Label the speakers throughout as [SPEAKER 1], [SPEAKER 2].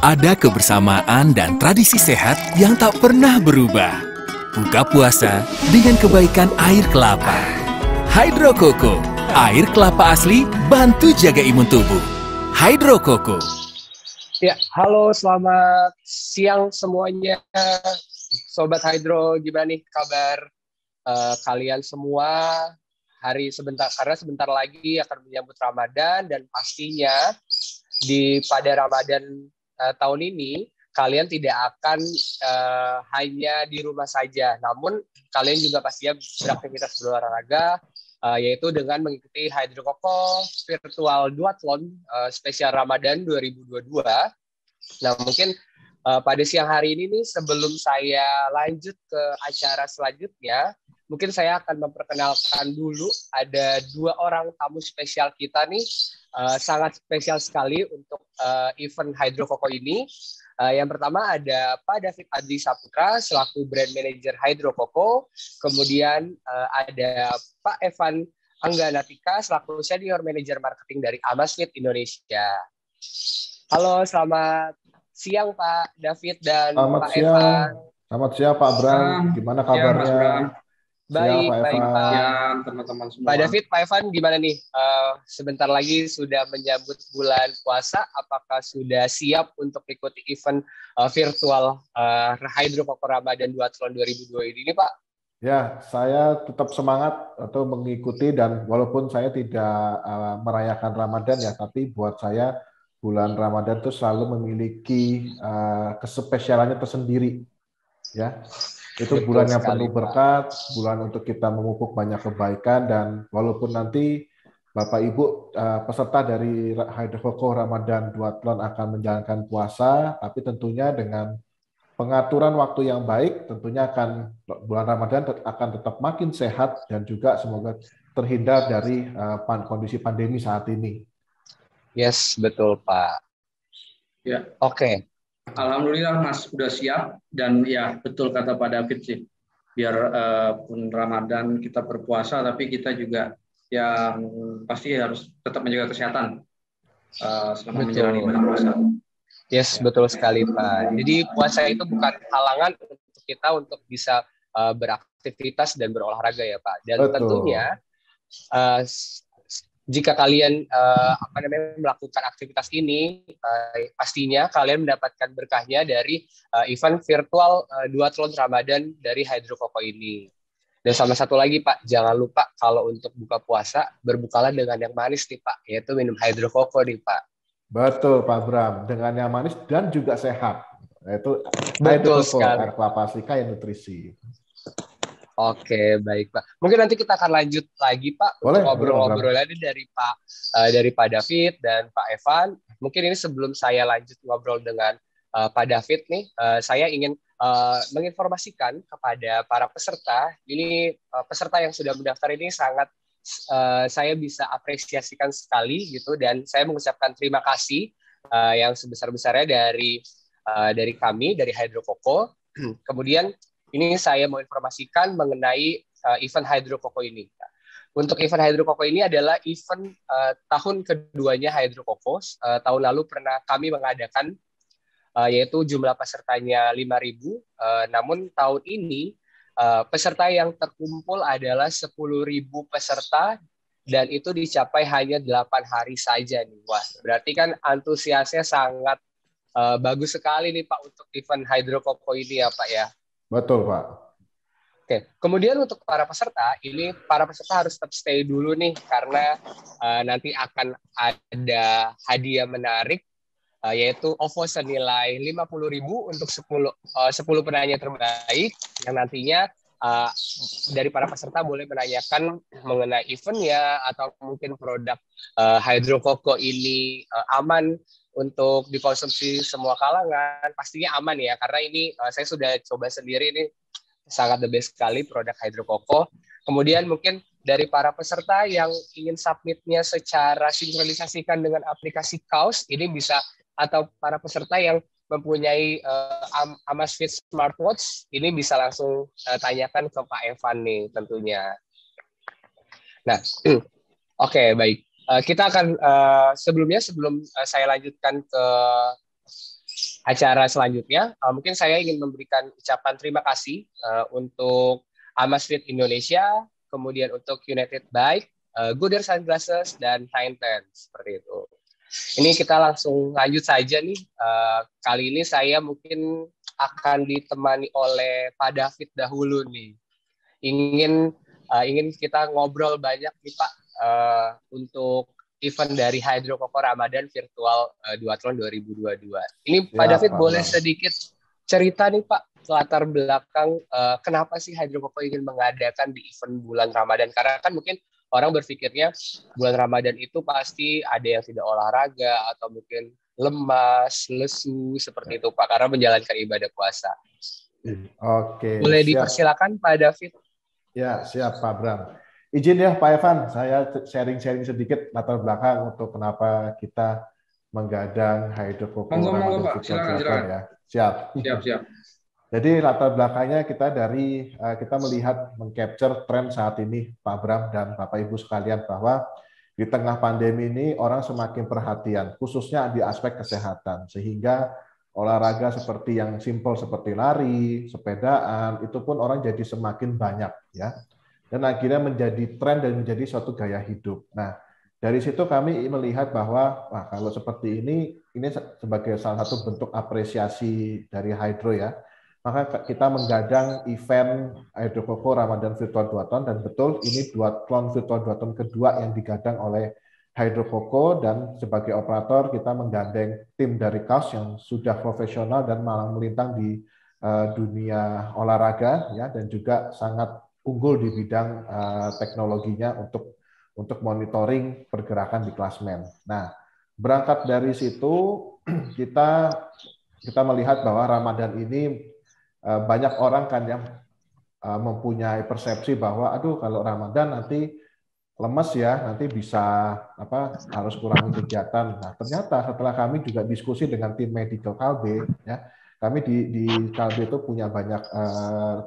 [SPEAKER 1] Ada kebersamaan dan tradisi sehat yang tak pernah berubah. Buka puasa dengan kebaikan air kelapa. Hydro Coco, air kelapa asli bantu jaga imun tubuh. Hydro Coco.
[SPEAKER 2] Ya, halo, selamat siang semuanya. Sobat Hydro, gimana nih kabar kalian semua? Karena sebentar lagi akan menyambut Ramadan, dan pastinya pada Ramadan tahun ini kalian tidak akan hanya di rumah saja, namun kalian juga pastinya beraktivitas berolahraga, yaitu dengan mengikuti Hydro Coco Virtual Duathlon spesial Ramadan 2022. Nah, mungkin pada siang hari ini nih, sebelum saya lanjut ke acara selanjutnya, mungkin saya akan memperkenalkan dulu ada dua orang tamu spesial kita nih, sangat spesial sekali untuk event Hydro Coco ini. Yang pertama ada Pak David Adli Saputra selaku Brand Manager Hydro Coco. Kemudian ada Pak Evan Angganatika selaku Senior Manager Marketing dari Amazfit Indonesia. Halo, selamat siang Pak David dan Pak Evan.
[SPEAKER 3] Selamat siang Pak Bram, gimana kabarnya?
[SPEAKER 2] Baik, Pak.
[SPEAKER 4] Siang teman-teman semua.
[SPEAKER 2] Pak David, Pak Evan, gimana nih? Sebentar lagi sudah menyambut bulan puasa. Apakah sudah siap untuk ikuti event virtual Hydro Coco Ramadan Duathlon 2022 ini, Pak?
[SPEAKER 3] Ya, saya tetap semangat atau mengikuti, dan walaupun saya tidak merayakan Ramadan ya, tapi buat saya bulan Ramadan itu selalu memiliki kespesialannya tersendiri, ya. Itu
[SPEAKER 2] Betul
[SPEAKER 3] bulan yang
[SPEAKER 2] sekali,
[SPEAKER 3] penuh berkat, bulan untuk kita memupuk banyak kebaikan, dan walaupun nanti Bapak Ibu peserta dari Hydro Coco Ramadan Duathlon akan menjalankan puasa, tapi tentunya dengan pengaturan waktu yang baik, tentunya bulan Ramadan akan tetap makin sehat dan juga semoga terhindar dari kondisi pandemi saat ini.
[SPEAKER 2] Yes, betul Pak.
[SPEAKER 4] Ya.
[SPEAKER 2] Oke.
[SPEAKER 4] Alhamdulillah Mas udah siap, dan ya betul kata Pak David sih. Biar pun Ramadan kita berpuasa, tapi kita juga yang pasti harus tetap menjaga kesehatan selama menjalani ibadah puasa.
[SPEAKER 2] Yes, betul sekali Pak. Jadi puasa itu bukan halangan untuk kita untuk bisa beraktivitas dan berolahraga ya Pak. Dan tentunya jika kalian melakukan aktivitas ini, pastinya kalian mendapatkan berkahnya dari event virtual Duathlon Ramadan dari Hydro Coco ini. Dan sama satu lagi Pak, jangan lupa kalau untuk buka puasa, berbukalah dengan yang manis nih Pak, yaitu minum Hydro Coco nih Pak.
[SPEAKER 3] Betul Pak Bram, dengan yang manis dan juga sehat, yaitu
[SPEAKER 2] Betul
[SPEAKER 3] Hydro Coco,
[SPEAKER 2] sekali.
[SPEAKER 3] air kelapa asli kaya nutrisi.
[SPEAKER 2] Oke, baik Pak. Mungkin nanti kita akan lanjut lagi Pak untuk ngobrol-ngobrol lagi dari Pak David dan Pak Evan. Mungkin ini sebelum saya lanjut ngobrol dengan Pak David nih, saya ingin menginformasikan kepada para peserta. Ini peserta yang sudah mendaftar ini sangat saya bisa apresiasikan sekali gitu, dan saya mengucapkan terima kasih yang sebesar-besarnya dari kami dari Hydro Coco. Kemudian ini saya mau informasikan mengenai event Hydro Coco ini. Untuk event Hydro Coco ini adalah event tahun keduanya Hydro Coco. Tahun lalu pernah kami mengadakan, yaitu jumlah pesertanya 5.000. Namun tahun ini peserta yang terkumpul adalah 10.000 peserta, dan itu dicapai hanya 8 hari saja nih. Wah, berarti kan antusiasnya sangat bagus sekali nih Pak untuk event Hydro Coco ini ya Pak ya.
[SPEAKER 3] Betul Pak.
[SPEAKER 2] Oke, kemudian untuk para peserta harus tetap stay dulu nih, karena nanti akan ada hadiah menarik, yaitu OVO senilai 50.000 untuk 10 penanya terbaik, yang nantinya dari para peserta boleh menanyakan mengenai eventnya atau mungkin produk Hydro Coco ini aman untuk dikonsumsi semua kalangan. Pastinya aman ya, karena ini saya sudah coba sendiri, ini sangat the best sekali produk Hydro Coco. Kemudian mungkin dari para peserta yang ingin submitnya secara sinkronisasikan dengan aplikasi Kaus, ini bisa, atau para peserta yang mempunyai Amazfit Smartwatch, ini bisa langsung tanyakan ke Pak Evan nih tentunya. Nah, oke, baik. Kita akan sebelum saya lanjutkan ke acara selanjutnya, mungkin saya ingin memberikan ucapan terima kasih untuk Amazfit Indonesia, kemudian untuk United Bike, Goodyear Sunglasses, dan Titan, seperti itu. Ini kita langsung lanjut saja nih. Kali ini saya mungkin akan ditemani oleh Pak David dahulu nih. Ingin kita ngobrol banyak nih Pak untuk event dari Hydro Koko Ramadan Virtual Duathlon 2022. Ini Pak David Pak, boleh sedikit cerita nih Pak, latar belakang kenapa sih Hydro Koko ingin mengadakan di event bulan Ramadan? Karena kan mungkin orang berpikirnya bulan Ramadan itu pasti ada yang tidak olahraga atau mungkin lemas, lesu, seperti itu Pak, karena menjalankan ibadah puasa.
[SPEAKER 3] Oke.
[SPEAKER 2] Boleh dipersilakan Pak David?
[SPEAKER 3] Ya, siap Pak Bram. Izin ya Pak Evan, saya sharing-sharing sedikit latar belakang untuk kenapa kita menggadang Hydro Koko Ramadan Virtual ya. Siap. Jadi latar belakangnya kita melihat mengcapture tren saat ini Pak Bram dan Bapak Ibu sekalian bahwa di tengah pandemi ini orang semakin perhatian khususnya di aspek kesehatan, sehingga olahraga seperti yang simpel seperti lari, sepedaan itu pun orang jadi semakin banyak ya. Dan akhirnya menjadi tren dan menjadi suatu gaya hidup. Nah, dari situ kami melihat bahwa kalau seperti ini sebagai salah satu bentuk apresiasi dari Hydro ya, maka kita menggadang event Hydro Koko Ramadan Virtual Duathlon, dan betul ini Duathlon Virtual Duathlon kedua yang digadang oleh Hydro Koko, dan sebagai operator kita menggandeng tim dari KAUS yang sudah profesional dan malang melintang di dunia olahraga ya, dan juga sangat unggul di bidang teknologinya untuk monitoring pergerakan di klasmen. Nah, berangkat dari situ kita melihat bahwa Ramadan ini banyak orang kan yang mempunyai persepsi bahwa aduh kalau Ramadan nanti lemes ya, nanti bisa harus kurangi kegiatan. Nah, ternyata setelah kami juga diskusi dengan tim medical Kalbe ya, kami di Kalbe itu punya banyak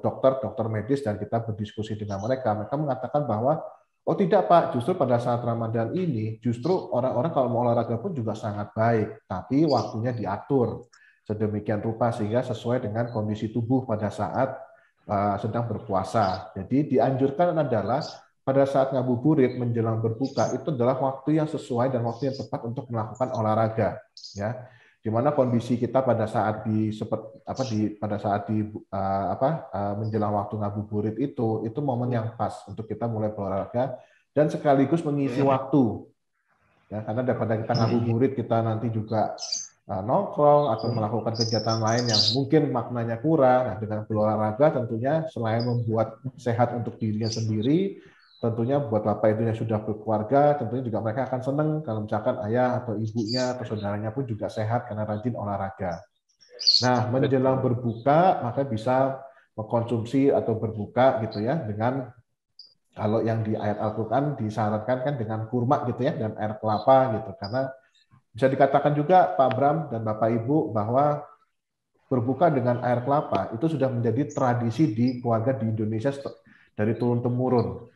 [SPEAKER 3] dokter medis, dan kita berdiskusi dengan mereka. Mereka mengatakan bahwa oh tidak Pak, justru pada saat Ramadan ini justru orang-orang kalau mau olahraga pun juga sangat baik, tapi waktunya diatur sedemikian rupa sehingga sesuai dengan kondisi tubuh pada saat sedang berpuasa. Jadi dianjurkan adalah pada saat ngabuburit menjelang berbuka itu adalah waktu yang sesuai dan waktu yang tepat untuk melakukan olahraga ya. Di mana kondisi kita pada saat menjelang waktu ngabuburit itu momen yang pas untuk kita mulai berolahraga dan sekaligus mengisi waktu ya, karena daripada kita ngabuburit kita nanti juga nongkrong atau melakukan kegiatan lain yang mungkin maknanya kurang. Nah, dengan berolahraga tentunya selain membuat sehat untuk dirinya sendiri, tentunya buat bapak ibu yang sudah berkeluarga, tentunya juga mereka akan senang kalau misalkan ayah atau ibunya atau saudaranya pun juga sehat karena rajin olahraga. Nah, menjelang berbuka maka bisa mengkonsumsi atau berbuka gitu ya dengan, kalau yang di ayat Al-Quran disarankan kan dengan kurma gitu ya dan air kelapa gitu, karena bisa dikatakan juga Pak Bram dan Bapak Ibu bahwa berbuka dengan air kelapa itu sudah menjadi tradisi di keluarga di Indonesia dari turun-temurun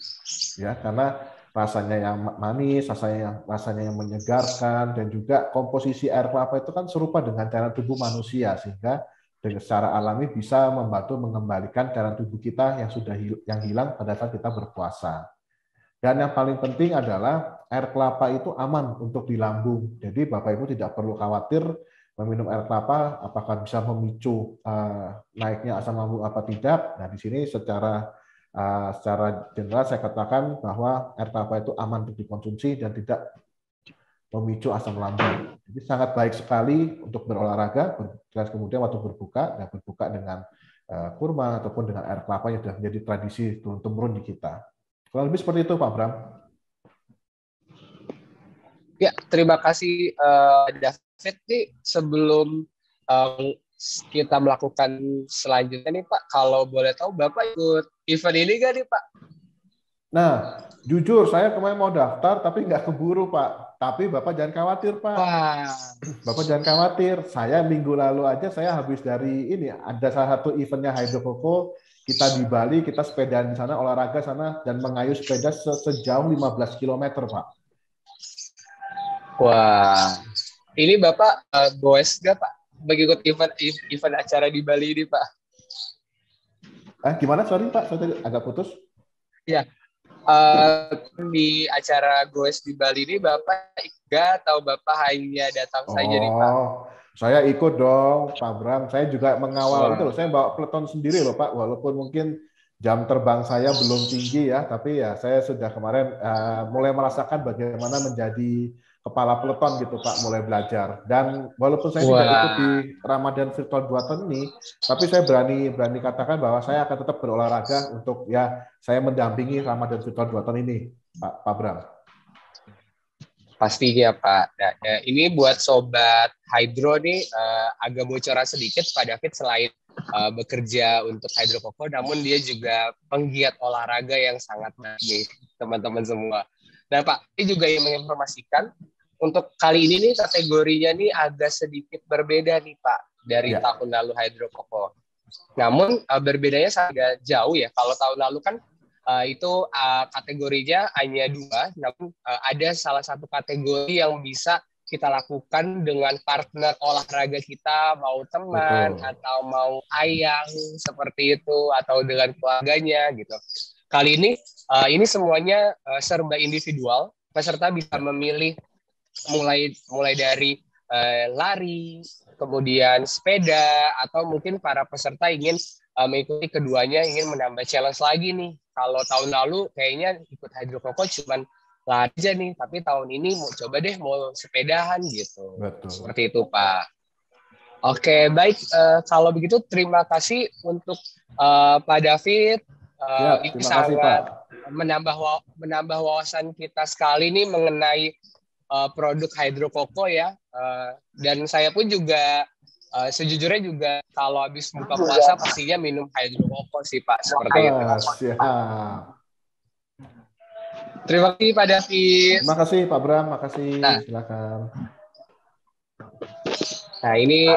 [SPEAKER 3] ya, karena rasanya yang manis, rasanya yang menyegarkan, dan juga komposisi air kelapa itu kan serupa dengan cairan tubuh manusia, sehingga dengan secara alami bisa membantu mengembalikan cairan tubuh kita yang hilang pada saat kita berpuasa. Dan yang paling penting adalah air kelapa itu aman untuk di lambung. Jadi Bapak Ibu tidak perlu khawatir meminum air kelapa apakah bisa memicu naiknya asam lambung apa tidak. Nah, di sini secara general saya katakan bahwa air kelapa itu aman untuk dikonsumsi dan tidak memicu asam lambung. Jadi sangat baik sekali untuk berolahraga, kemudian waktu berbuka, dan berbuka dengan kurma ataupun dengan air kelapa yang sudah menjadi tradisi turun-temurun di kita. Kurang lebih seperti itu Pak Bram.
[SPEAKER 2] Ya, terima kasih David. Nih, sebelum kita melakukan selanjutnya nih Pak, kalau boleh tahu Bapak ikut event ini nggak nih Pak?
[SPEAKER 3] Nah, jujur saya kemarin mau daftar tapi nggak keburu Pak. Tapi Bapak jangan khawatir Pak.
[SPEAKER 2] Wah.
[SPEAKER 3] Bapak jangan khawatir. Saya minggu lalu aja saya habis dari ini, ada salah satu eventnya Hydro Koko. Kita di Bali, kita sepedaan di sana, olahraga sana, dan mengayuh sepeda sejauh 15 km Pak.
[SPEAKER 2] Wah. Ini Bapak goes nggak Pak? mengikut event acara di Bali ini, Pak.
[SPEAKER 3] Gimana? Sorry Pak, saya tadi agak putus.
[SPEAKER 2] Ya, di acara Goes di Bali ini Bapak ikut atau Bapak hanya datang saja nih Pak?
[SPEAKER 3] Saya ikut dong, Pak Bram. Saya juga mengawal itu loh. Saya bawa peleton sendiri loh Pak, walaupun mungkin jam terbang saya belum tinggi ya, tapi ya saya sudah kemarin mulai merasakan bagaimana menjadi kepala peleton gitu Pak, mulai belajar. Dan walaupun saya tidak ikut di Ramadan Virtual Duathlon ini, tapi saya berani katakan bahwa saya akan tetap berolahraga untuk ya saya mendampingi Ramadan Virtual Duathlon ini, Pak Bram.
[SPEAKER 2] Pastinya Pak. Nah, ini buat sobat Hydro nih agak bocoran sedikit Pak David selain bekerja untuk Hydro Koko, namun dia juga penggiat olahraga yang sangat baik nih teman-teman semua. Nah Pak, ini juga yang menginformasikan untuk kali ini nih kategorinya nih agak sedikit berbeda nih Pak dari tahun lalu Hydro Koko. Namun berbedanya sangat jauh ya. Kalau tahun lalu kan itu kategorinya hanya 2, namun ada salah satu kategori yang bisa kita lakukan dengan partner olahraga kita, mau teman atau mau ayang seperti itu, atau dengan keluarganya gitu. Kali ini semuanya serba individual. Peserta bisa memilih mulai dari lari, kemudian sepeda, atau mungkin para peserta ingin mengikuti keduanya, ingin menambah challenge lagi nih. Kalau tahun lalu kayaknya ikut Hydro Koko cuman lari aja nih, tapi tahun ini mau coba deh mau sepedahan gitu.
[SPEAKER 3] Betul. Seperti
[SPEAKER 2] itu Pak. Oke, baik. Kalau begitu terima kasih untuk Pak David. Ini sangat menambah wawasan kita sekali nih mengenai produk Hydro Koko ya. Dan saya pun juga sejujurnya juga kalau habis buka puasa pastinya minum Hydro Koko sih Pak, seperti itu.
[SPEAKER 3] Siap.
[SPEAKER 2] Terima kasih Pak David.
[SPEAKER 3] Terima kasih Pak Bram, makasih. Silakan.
[SPEAKER 2] Nah ini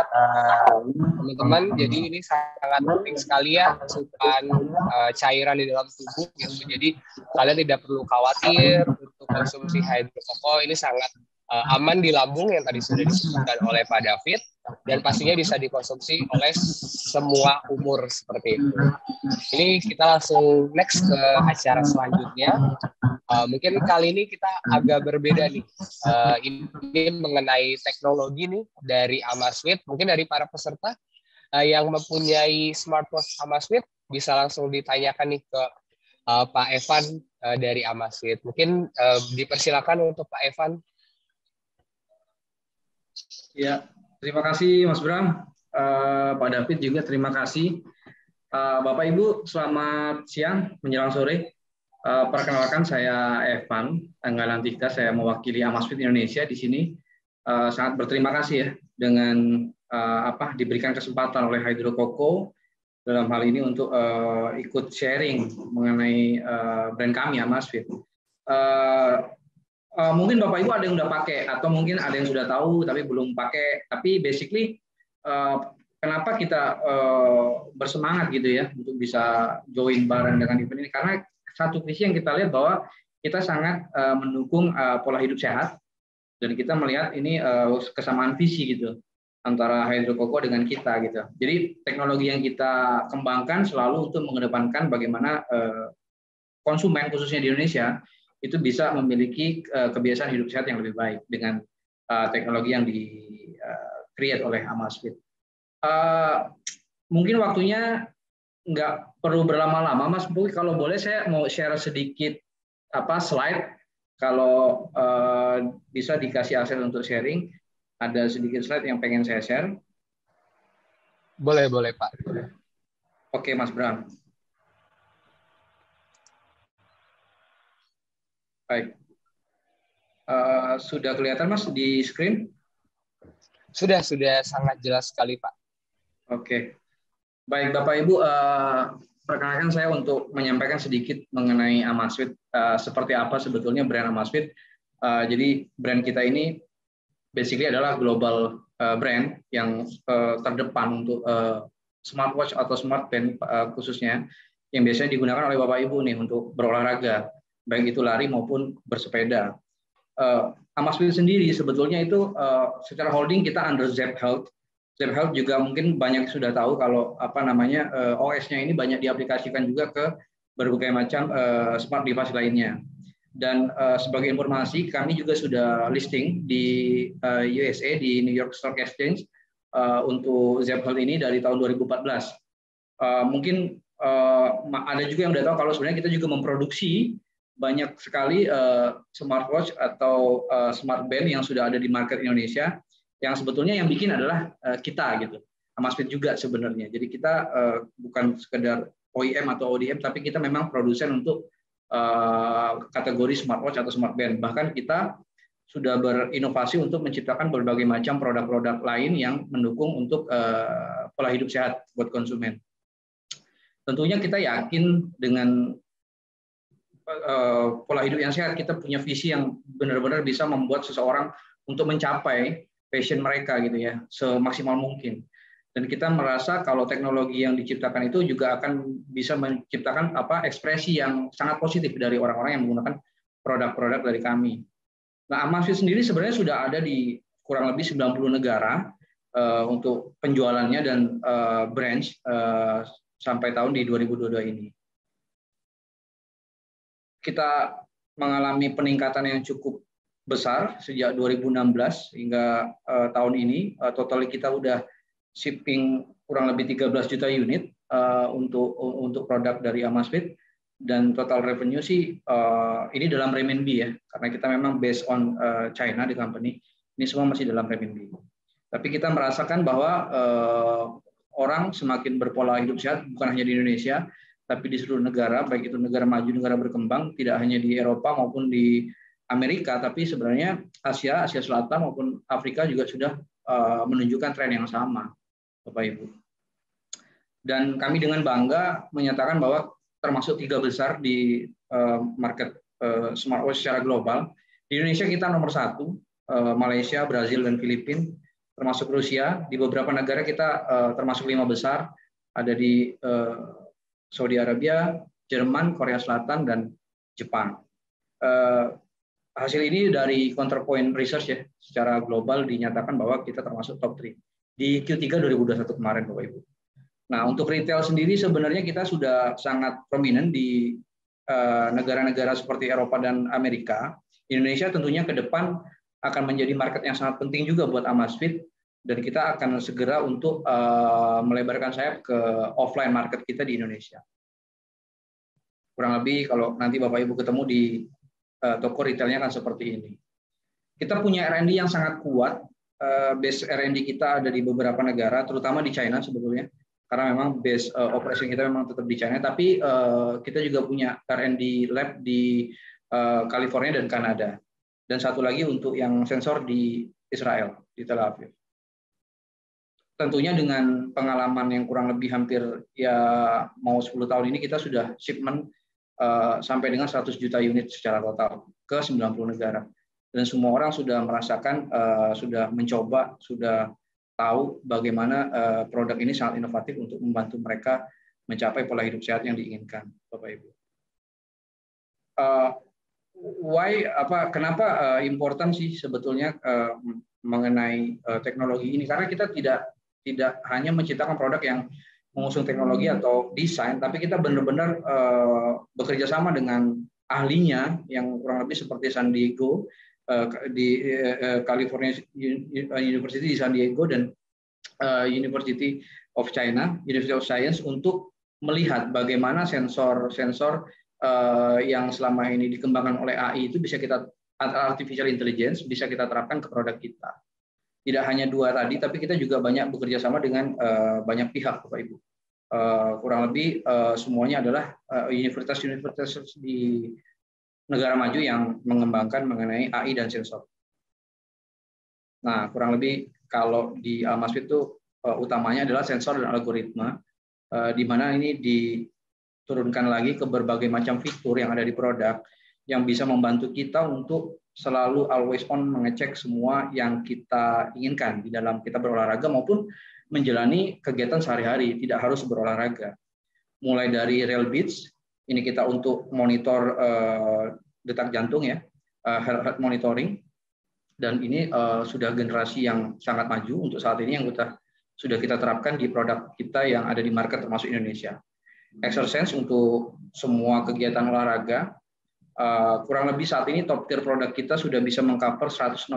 [SPEAKER 2] teman-teman, jadi ini sangat penting sekali ya asupan cairan di dalam tubuh gitu. Jadi kalian tidak perlu khawatir untuk konsumsi Hydro Koko, ini sangat aman di lambung yang tadi sudah disebutkan oleh Pak David, dan pastinya bisa dikonsumsi oleh semua umur seperti itu. Ini kita langsung next ke acara selanjutnya. Mungkin kali ini kita agak berbeda nih. Ini mengenai teknologi nih dari Amazfit. Mungkin dari para peserta yang mempunyai smartwatch Amazfit bisa langsung ditanyakan nih ke Pak Evan dari Amazfit. Mungkin dipersilakan untuk Pak Evan.
[SPEAKER 4] Ya, terima kasih Mas Bram, Pak David juga terima kasih. Bapak Ibu, selamat siang menjelang sore. Perkenalkan saya Evan Anggalantika, saya mewakili Amazfit Indonesia di sini. Sangat berterima kasih ya dengan diberikan kesempatan oleh Hydro Koko dalam hal ini untuk ikut sharing mengenai brand kami Amazfit. Mungkin Bapak Ibu ada yang udah pakai atau mungkin ada yang sudah tahu tapi belum pakai. Tapi basically kenapa kita bersemangat gitu ya untuk bisa join bareng dengan event ini, karena satu visi yang kita lihat bahwa kita sangat mendukung pola hidup sehat, dan kita melihat ini kesamaan visi gitu antara Hydro Koko dengan kita gitu. Jadi teknologi yang kita kembangkan selalu untuk mengedepankan bagaimana konsumen khususnya di Indonesia itu bisa memiliki kebiasaan hidup sehat yang lebih baik dengan teknologi yang di-create oleh Amazfit. Mungkin waktunya nggak perlu berlama-lama, Mas. Mungkin kalau boleh saya mau share sedikit slide. Kalau bisa dikasih akses untuk sharing, ada sedikit slide yang pengen saya share.
[SPEAKER 2] Boleh Pak.
[SPEAKER 4] Oke, Mas Bram. Baik. Sudah kelihatan Mas di screen?
[SPEAKER 2] Sudah sangat jelas sekali Pak.
[SPEAKER 4] Oke. Baik Bapak Ibu, perkenalkan saya untuk menyampaikan sedikit mengenai Amazfit, seperti apa sebetulnya brand Amazfit. Jadi brand kita ini basically adalah global brand yang terdepan untuk smartwatch atau smartband khususnya, yang biasanya digunakan oleh Bapak Ibu nih untuk berolahraga, baik itu lari maupun bersepeda. Amazfit sendiri sebetulnya itu secara holding kita under Zepp Health. Zepp Health juga mungkin banyak sudah tahu kalau OS-nya ini banyak diaplikasikan juga ke berbagai macam smart device lainnya. Dan sebagai informasi, kami juga sudah listing di USA, di New York Stock Exchange untuk Zepp Health ini dari tahun 2014. Mungkin ada juga yang udah tahu kalau sebenarnya kita juga memproduksi banyak sekali smartwatch atau smart band yang sudah ada di market Indonesia, yang sebetulnya yang bikin adalah kita gitu, Amazfit juga sebenarnya. Jadi kita bukan sekedar OEM atau ODM, tapi kita memang produsen untuk kategori smartwatch atau smart band. Bahkan kita sudah berinovasi untuk menciptakan berbagai macam produk-produk lain yang mendukung untuk pola hidup sehat buat konsumen. Tentunya kita yakin dengan pola hidup yang sehat, kita punya visi yang benar-benar bisa membuat seseorang untuk mencapai passion mereka gitu ya, semaksimal mungkin. Dan kita merasa kalau teknologi yang diciptakan itu juga akan bisa menciptakan ekspresi yang sangat positif dari orang-orang yang menggunakan produk-produk dari kami. Nah, Amazfit sendiri sebenarnya sudah ada di kurang lebih 90 negara untuk penjualannya dan branch sampai tahun di 2022 ini. Kita mengalami peningkatan yang cukup besar sejak 2016 hingga tahun ini. Total kita udah shipping kurang lebih 13 juta unit untuk produk dari Amazfit, dan total revenue sih ini dalam renminbi ya, karena kita memang based on China di company, ini semua masih dalam renminbi. Tapi kita merasakan bahwa orang semakin berpola hidup sehat bukan hanya di Indonesia, tapi di seluruh negara, baik itu negara maju, negara berkembang, tidak hanya di Eropa maupun di Amerika, tapi sebenarnya Asia Selatan maupun Afrika juga sudah menunjukkan tren yang sama, Bapak Ibu. Dan kami dengan bangga menyatakan bahwa termasuk 3 besar di market smartwatch secara global. Di Indonesia kita nomor 1, Malaysia, Brazil, dan Filipina, termasuk Rusia. Di beberapa negara kita termasuk 5 besar, ada di Saudi Arabia, Jerman, Korea Selatan, dan Jepang. Hasil ini dari Counterpoint Research ya, secara global dinyatakan bahwa kita termasuk top 3 di Q3 2021 kemarin, Bapak Ibu. Nah, untuk retail sendiri sebenarnya kita sudah sangat prominent di negara-negara seperti Eropa dan Amerika. Indonesia tentunya ke depan akan menjadi market yang sangat penting juga buat Amazfit, dan kita akan segera untuk melebarkan sayap ke offline market kita di Indonesia. Kurang lebih kalau nanti Bapak Ibu ketemu di toko retailnya kan seperti ini. Kita punya R&D yang sangat kuat. Base R&D kita ada di beberapa negara, terutama di China sebetulnya, karena memang base operation kita memang tetap di China, tapi kita juga punya R&D lab di California dan Kanada, dan satu lagi untuk yang sensor di Israel, di Tel Aviv. Tentunya dengan pengalaman yang kurang lebih hampir ya mau 10 tahun ini, kita sudah shipment sampai dengan 100 juta unit secara total ke 90 negara. Dan semua orang sudah merasakan, sudah mencoba, sudah tahu bagaimana produk ini sangat inovatif untuk membantu mereka mencapai pola hidup sehat yang diinginkan, Bapak Ibu. Kenapa important sih sebetulnya mengenai teknologi ini? Karena kita tidak hanya menciptakan produk yang mengusung teknologi atau desain, tapi kita benar-benar bekerja sama dengan ahlinya yang kurang lebih seperti San Diego di California University di San Diego dan University of China, University of Science, untuk melihat bagaimana sensor-sensor yang selama ini dikembangkan oleh AI itu bisa kita, artificial intelligence, bisa kita terapkan ke produk kita. Tidak hanya 2 tadi, tapi kita juga banyak bekerja sama dengan banyak pihak, Bapak Ibu. Kurang lebih semuanya adalah universitas-universitas di negara maju yang mengembangkan mengenai AI dan sensor. Nah, kurang lebih kalau di Amazfit itu utamanya adalah sensor dan algoritma, di mana ini diturunkan lagi ke berbagai macam fitur yang ada di produk yang bisa membantu kita untuk selalu always on mengecek semua yang kita inginkan di dalam kita berolahraga maupun menjalani kegiatan sehari-hari, tidak harus berolahraga. Mulai dari Rail Beats, ini kita untuk monitor detak jantung ya, heart monitoring, dan ini sudah generasi yang sangat maju untuk saat ini yang sudah kita terapkan di produk kita yang ada di market termasuk Indonesia. Exersense untuk semua kegiatan olahraga, kurang lebih saat ini top tier produk kita sudah bisa mengcover 160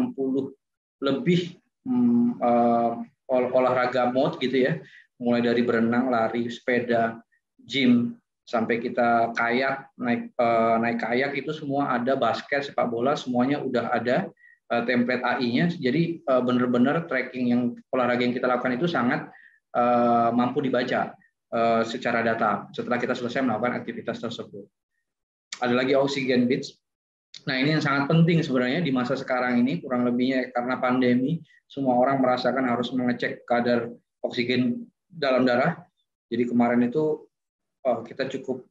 [SPEAKER 4] lebih olahraga mode gitu ya, mulai dari berenang, lari, sepeda, gym, sampai kita kayak, naik kayak itu semua ada, basket, sepak bola, semuanya udah ada template AI-nya. Jadi benar-benar tracking yang olahraga yang kita lakukan itu sangat mampu dibaca secara data setelah kita selesai melakukan aktivitas tersebut. Ada lagi Oxygen Beats. Nah, ini yang sangat penting sebenarnya di masa sekarang ini, kurang lebihnya karena pandemi, semua orang merasakan harus mengecek kadar oksigen dalam darah. Jadi kemarin itu kita cukup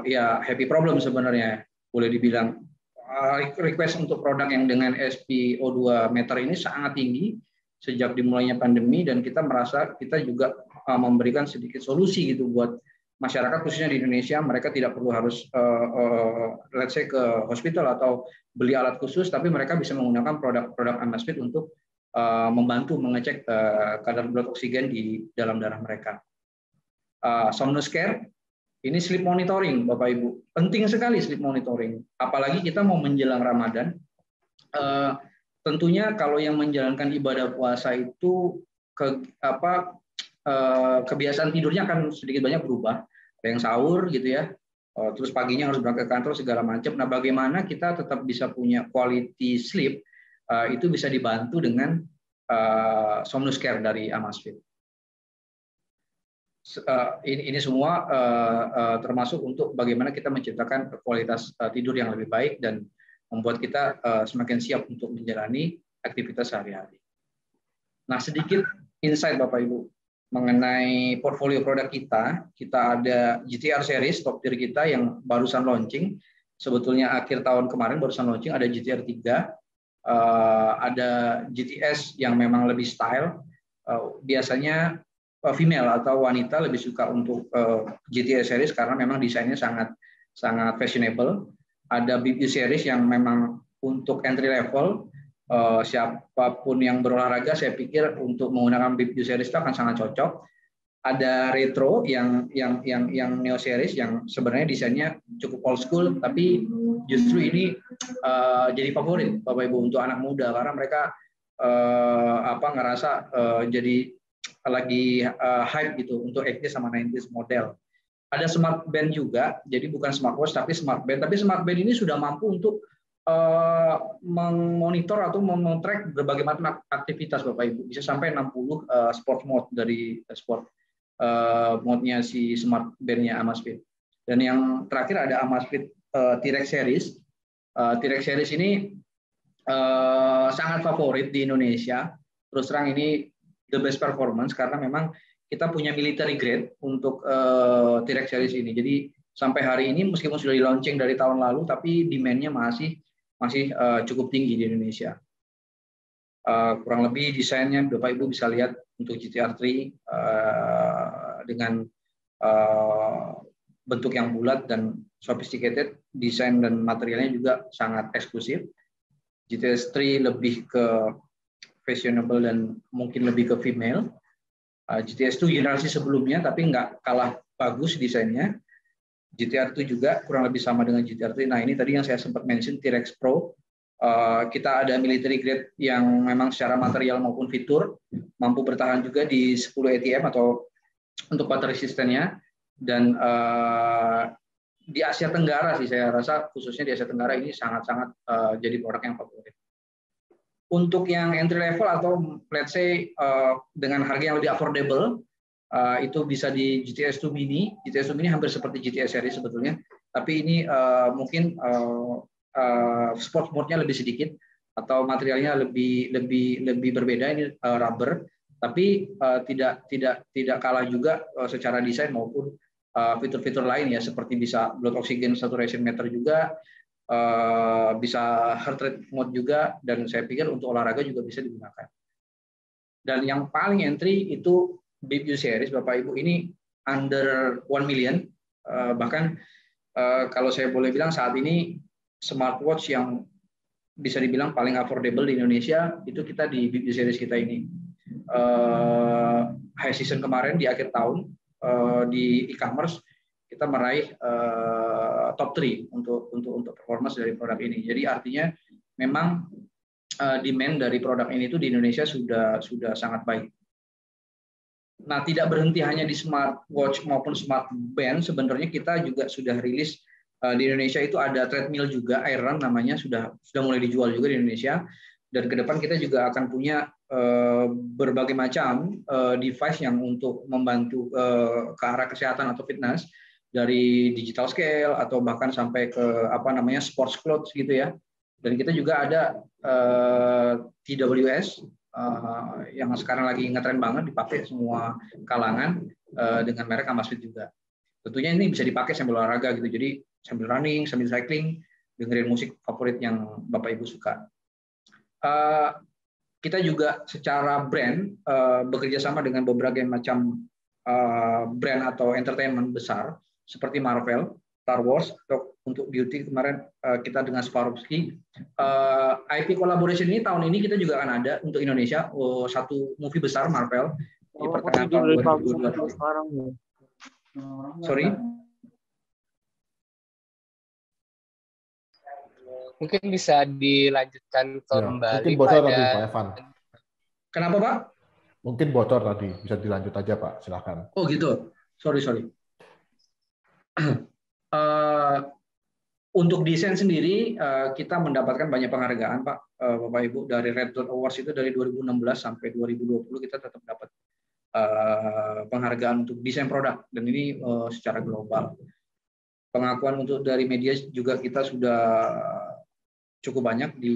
[SPEAKER 4] ya happy problem sebenarnya, boleh dibilang. Request untuk produk yang dengan SpO2 meter ini sangat tinggi sejak dimulainya pandemi, dan kita merasa kita juga memberikan sedikit solusi gitu buat masyarakat khususnya di Indonesia. Mereka tidak perlu harus let's say ke hospital atau beli alat khusus, tapi mereka bisa menggunakan produk Amazfit untuk membantu mengecek kadar blood oksigen di dalam darah mereka. Somnus Care, ini sleep monitoring, Bapak Ibu. Penting sekali sleep monitoring. Apalagi kita mau menjelang Ramadan. Tentunya kalau yang menjalankan ibadah puasa itu kebiasaan tidurnya akan sedikit banyak berubah. Ada yang sahur gitu ya. Terus paginya harus berangkat ke kantor segala macam. Nah, bagaimana kita tetap bisa punya quality sleep, itu bisa dibantu dengan Somnus Care dari Amazfit. Ini semua termasuk untuk bagaimana kita menciptakan kualitas tidur yang lebih baik dan membuat kita semakin siap untuk menjalani aktivitas sehari-hari. Nah, sedikit insight Bapak Ibu mengenai portfolio produk kita. Kita ada GTR series top tier kita yang barusan launching. Sebetulnya akhir tahun kemarin barusan launching, ada GTR 3, ada GTS yang memang lebih style. Biasanya female atau wanita lebih suka untuk GTS series karena memang desainnya sangat fashionable. Ada BB series yang memang untuk entry level, siapapun yang berolahraga saya pikir untuk menggunakan BB series itu akan sangat cocok. Ada retro yang Neo series yang sebenarnya desainnya cukup old school, tapi justru ini jadi favorit Bapak Ibu untuk anak muda karena mereka ngerasa jadi lagi hype gitu untuk 80s sama 90s model. Ada smart band juga, jadi bukan smartwatch tapi smart band. Tapi smart band ini sudah mampu untuk memonitor atau mem-track berbagai macam aktivitas Bapak Ibu. Bisa sampai 60 sport mode dari sport mode-nya si smart band-nya Amazfit. Dan yang terakhir ada Amazfit T-Rex series. T-Rex series ini sangat favorit di Indonesia. Terus terang ini the best performance karena memang kita punya military grade untuk T-Rex series ini. Jadi sampai hari ini meskipun sudah di launching dari tahun lalu, tapi demand-nya masih cukup tinggi di Indonesia. Kurang lebih desainnya Bapak Ibu bisa lihat untuk GTR 3 dengan bentuk yang bulat dan sophisticated, desain dan materialnya juga sangat eksklusif. GTS 3 lebih ke fashionable dan mungkin lebih ke female. GTS 2 generasi sebelumnya tapi nggak kalah bagus desainnya. GTR 2 juga kurang lebih sama dengan GTR 3. Nah, ini tadi yang saya sempat mention T-Rex Pro. Kita ada military grade yang memang secara material maupun fitur mampu bertahan juga di 10 ATM atau untuk water resistance-nya. Dan di Asia Tenggara sih saya rasa khususnya di Asia Tenggara ini sangat-sangat jadi produk yang favorit. Untuk yang entry level atau let's say dengan harga yang lebih affordable, itu bisa di GTS 2 Mini. GTS 2 Mini hampir seperti GTS series sebetulnya, tapi ini mungkin sport mode-nya lebih sedikit atau materialnya lebih berbeda. Ini rubber, tapi tidak kalah juga secara desain maupun fitur-fitur lain ya, seperti bisa blood oxygen saturation meter juga. Bisa heart rate mode juga, dan saya pikir untuk olahraga juga bisa digunakan. Dan yang paling entry itu BBU series Bapak Ibu, ini under 1 million. Bahkan kalau saya boleh bilang saat ini smartwatch yang bisa dibilang paling affordable di Indonesia itu kita di BBU series kita ini. high season kemarin di akhir tahun di e-commerce kita meraih top 3 untuk performance dari produk ini. Jadi artinya memang demand dari produk ini itu di Indonesia sudah sangat baik. Nah, tidak berhenti hanya di smartwatch maupun smartband, sebenarnya kita juga sudah rilis di Indonesia itu ada treadmill juga, Air Run namanya, sudah mulai dijual juga di Indonesia. Dan ke depan kita juga akan punya berbagai macam device yang untuk membantu ke arah kesehatan atau fitness, dari digital scale atau bahkan sampai ke sports clothes gitu ya. Dan kita juga ada TWS yang sekarang lagi ngetren banget, dipakai semua kalangan dengan merek Amazfit juga. Tentunya ini bisa dipakai sambil olahraga gitu. Jadi sambil running, sambil cycling, dengerin musik favorit yang Bapak Ibu suka. Kita juga secara brand bekerja sama dengan berbagai macam brand atau entertainment besar seperti Marvel, Star Wars, atau untuk beauty kemarin kita dengan Swarovski. IP collaboration ini tahun ini kita juga akan ada untuk Indonesia, satu movie besar Marvel di pertengahan tahun 2022. Sorry.
[SPEAKER 2] Mungkin bisa dilanjutkan kembali
[SPEAKER 3] mungkin bocor tadi, Pak Evan.
[SPEAKER 4] Kenapa, Pak?
[SPEAKER 3] Mungkin bocor tadi, bisa dilanjut aja, Pak. Silakan.
[SPEAKER 4] Oh gitu. Sorry. Untuk desain sendiri kita mendapatkan banyak penghargaan, Pak, Bapak Ibu, dari Red Dot Awards itu dari 2016 sampai 2020 kita tetap dapat penghargaan untuk desain produk, dan ini secara global. Pengakuan untuk dari media juga kita sudah cukup banyak di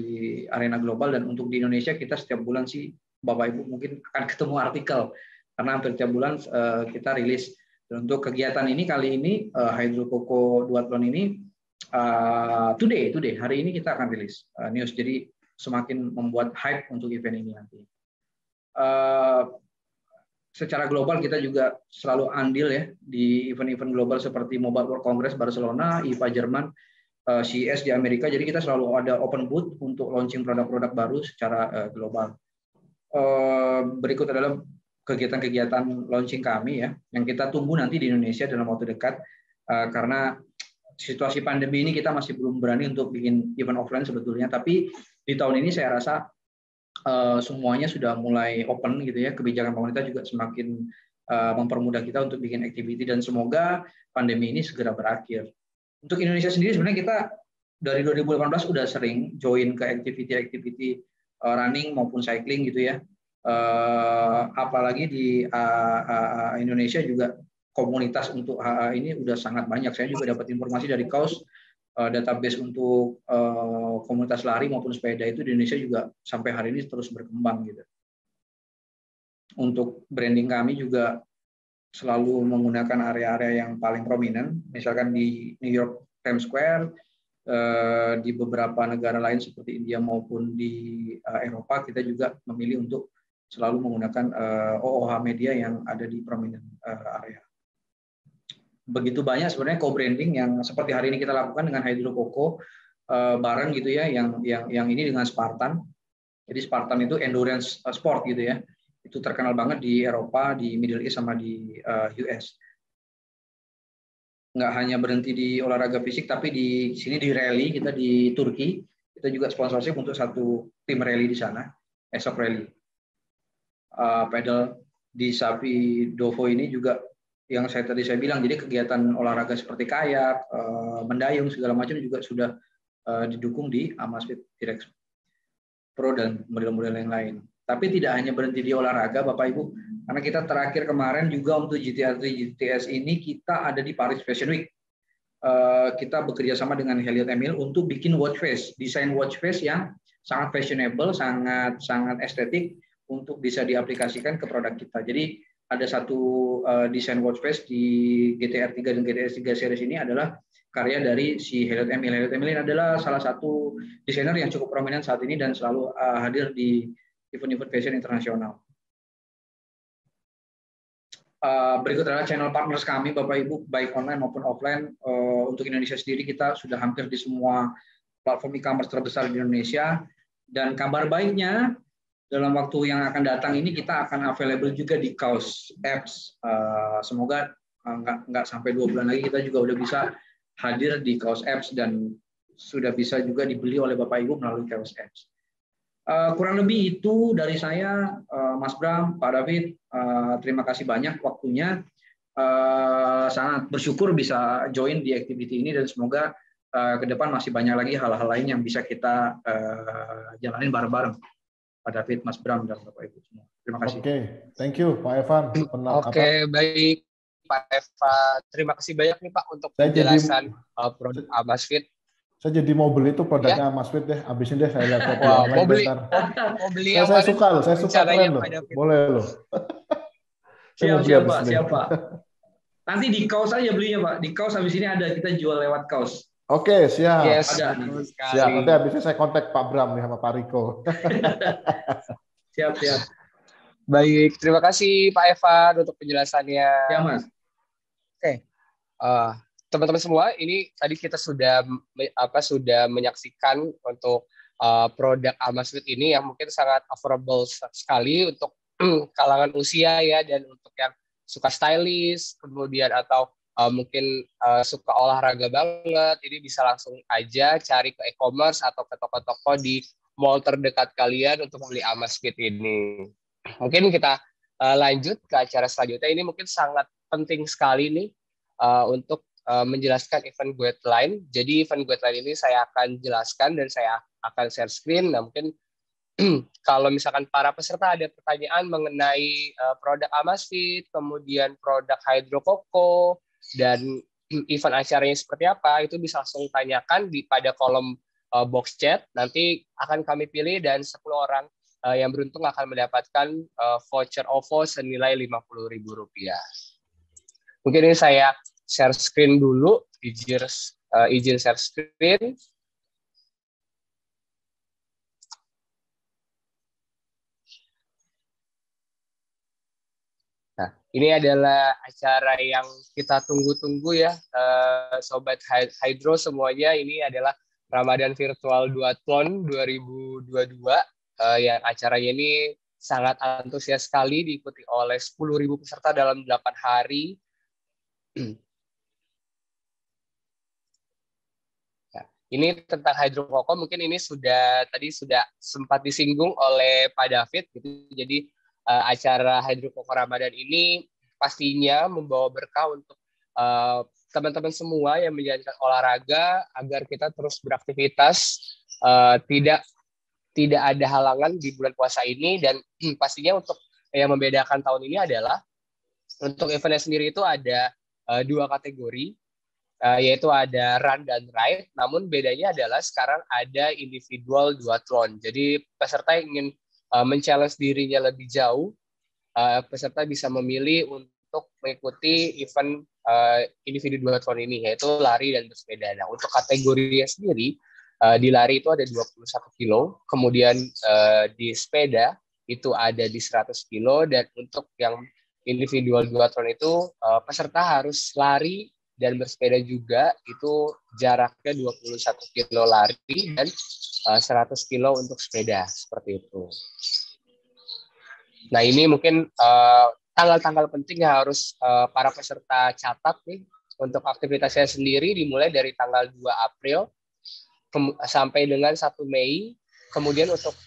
[SPEAKER 4] arena global, dan untuk di Indonesia kita setiap bulan sih Bapak Ibu mungkin akan ketemu artikel karena hampir tiap bulan kita rilis. Dan untuk kegiatan ini kali ini Hydro Coco Duathlon ini today hari ini kita akan rilis news, jadi semakin membuat hype untuk event ini nanti. Secara global kita juga selalu andil ya di event-event global seperti Mobile World Congress Barcelona, IFA Jerman, CES di Amerika. Jadi kita selalu ada open booth untuk launching produk-produk baru secara global. Berikut adalah kegiatan-kegiatan launching kami ya, yang kita tunggu nanti di Indonesia dalam waktu dekat, karena situasi pandemi ini kita masih belum berani untuk bikin event offline sebetulnya, tapi di tahun ini saya rasa semuanya sudah mulai open gitu ya, kebijakan pemerintah juga semakin mempermudah kita untuk bikin activity, dan semoga pandemi ini segera berakhir. Untuk Indonesia sendiri sebenarnya kita dari 2018 udah sering join ke activity running maupun cycling gitu ya. Apalagi di Indonesia juga komunitas untuk HA ini udah sangat banyak. Saya juga dapat informasi dari KAUS, database untuk komunitas lari maupun sepeda itu di Indonesia juga sampai hari ini terus berkembang gitu. Untuk branding kami juga selalu menggunakan area-area yang paling prominent, misalkan di New York Times Square, di beberapa negara lain seperti India maupun di Eropa, kita juga memilih untuk selalu menggunakan OOH media yang ada di prominent area. Begitu banyak sebenarnya co-branding yang seperti hari ini kita lakukan dengan Hydro Coco bareng gitu ya, yang ini dengan Spartan. Jadi Spartan itu endurance sport gitu ya. Itu terkenal banget di Eropa, di Middle East sama di US. Nggak hanya berhenti di olahraga fisik, tapi di sini di rally kita di Turki, kita juga sponsorship untuk satu tim rally di sana, Esok Rally. Pedal di Sapi Dovo ini juga yang tadi saya bilang, jadi kegiatan olahraga seperti kayak, mendayung segala macam juga sudah didukung di Amazfit T-Rex Pro dan model-model yang lain. Tapi tidak hanya berhenti di olahraga, Bapak Ibu, karena kita terakhir kemarin juga untuk GTR3 GTS ini kita ada di Paris Fashion Week. Kita bekerja sama dengan Elliot Emil untuk bikin watch face, desain watch face yang sangat fashionable, sangat estetik untuk bisa diaplikasikan ke produk kita. Jadi ada satu desain watch face di GTR3 dan GTS 3 series ini adalah karya dari si Elliot Emil. Elliot Emil ini adalah salah satu desainer yang cukup prominent saat ini dan selalu hadir di event-event fashion internasional. Berikut adalah channel partners kami, Bapak Ibu, baik online maupun offline. Untuk Indonesia sendiri kita sudah hampir di semua platform e-commerce terbesar di Indonesia. Dan kabar baiknya, dalam waktu yang akan datang ini kita akan available juga di Kaos Apps. Semoga nggak sampai 2 bulan lagi kita juga udah bisa hadir di Kaos Apps dan sudah bisa juga dibeli oleh Bapak Ibu melalui Kaos Apps. Kurang lebih itu dari saya, Mas Bram, Pak David. Terima kasih banyak waktunya. Sangat bersyukur bisa join di activity ini dan semoga ke depan masih banyak lagi hal-hal lain yang bisa kita jalanin bareng-bareng. Pak David, Mas Bram, dan Bapak Ibu semua. Terima kasih.
[SPEAKER 3] Oke, thank you Pak Evan.
[SPEAKER 2] Oke, baik Pak Eva. Terima kasih banyak nih Pak untuk penjelasan produk Amazfit.
[SPEAKER 3] Saya jadi mau beli itu produknya Amazfit deh. Abis ini deh saya lihat di online.
[SPEAKER 2] Mau beli
[SPEAKER 3] saya suka loh, saya suka keren loh. Boleh loh.
[SPEAKER 4] Siapa. Nanti di Kaos aja belinya Pak. Di Kaos habis ini ada, kita jual lewat Kaos.
[SPEAKER 3] Oke, siap.
[SPEAKER 2] Yes,
[SPEAKER 4] ada.
[SPEAKER 3] Siap. Nanti habisnya saya kontak Pak Bram nih sama Pak Riko.
[SPEAKER 4] Siap.
[SPEAKER 2] Baik, terima kasih Pak Evan untuk penjelasannya.
[SPEAKER 4] Ya Mas.
[SPEAKER 2] Oke, teman-teman semua, ini tadi kita sudah menyaksikan untuk produk Amazfit ini yang mungkin sangat affordable sekali untuk kalangan usia ya, dan untuk yang suka stylish, kemudian atau mungkin suka olahraga banget, ini bisa langsung aja cari ke e-commerce atau ke toko-toko di mall terdekat kalian untuk membeli Amazfit ini. Mungkin kita lanjut ke acara selanjutnya. Ini mungkin sangat penting sekali nih untuk menjelaskan event guideline. Jadi event guideline ini saya akan jelaskan dan saya akan share screen. Nah, mungkin kalau misalkan para peserta ada pertanyaan mengenai produk Amazfit, kemudian produk Hydro Coco, dan event acaranya seperti apa, itu bisa langsung tanyakan pada kolom box chat. Nanti akan kami pilih dan 10 orang yang beruntung akan mendapatkan voucher OVO senilai Rp50.000. Mungkin ini saya share screen dulu, izin share screen. Nah, ini adalah acara yang kita tunggu-tunggu ya, Sobat Hydro semuanya. Ini adalah Ramadan Virtual Duathlon 2022, yang acaranya ini sangat antusias sekali, diikuti oleh 10.000 peserta dalam 8 hari. Nah, ini tentang Hydro Coco, mungkin ini tadi sudah sempat disinggung oleh Pak David gitu. Jadi acara Hydro Coco Ramadan ini pastinya membawa berkah untuk teman-teman semua yang menjalankan olahraga agar kita terus beraktivitas, tidak ada halangan di bulan puasa ini. Dan pastinya untuk yang membedakan tahun ini adalah untuk eventnya sendiri itu ada 2 kategori, yaitu ada run dan ride. Namun bedanya adalah sekarang ada individual duathlon. Jadi peserta yang ingin men-challenge dirinya lebih jauh, peserta bisa memilih untuk mengikuti event individu duathlon ini, yaitu lari dan bersepeda. Nah, untuk kategorinya sendiri, di lari itu ada 21 kilo, kemudian di sepeda itu ada di 100 kilo, dan untuk yang individual duathlon itu peserta harus lari dan bersepeda juga, itu jaraknya 21 kilo lari dan 100 kilo untuk sepeda, seperti itu. Nah, ini mungkin tanggal-tanggal penting yang harus para peserta catat nih. Untuk aktivitasnya sendiri dimulai dari tanggal 2 April sampai dengan 1 Mei. Kemudian untuk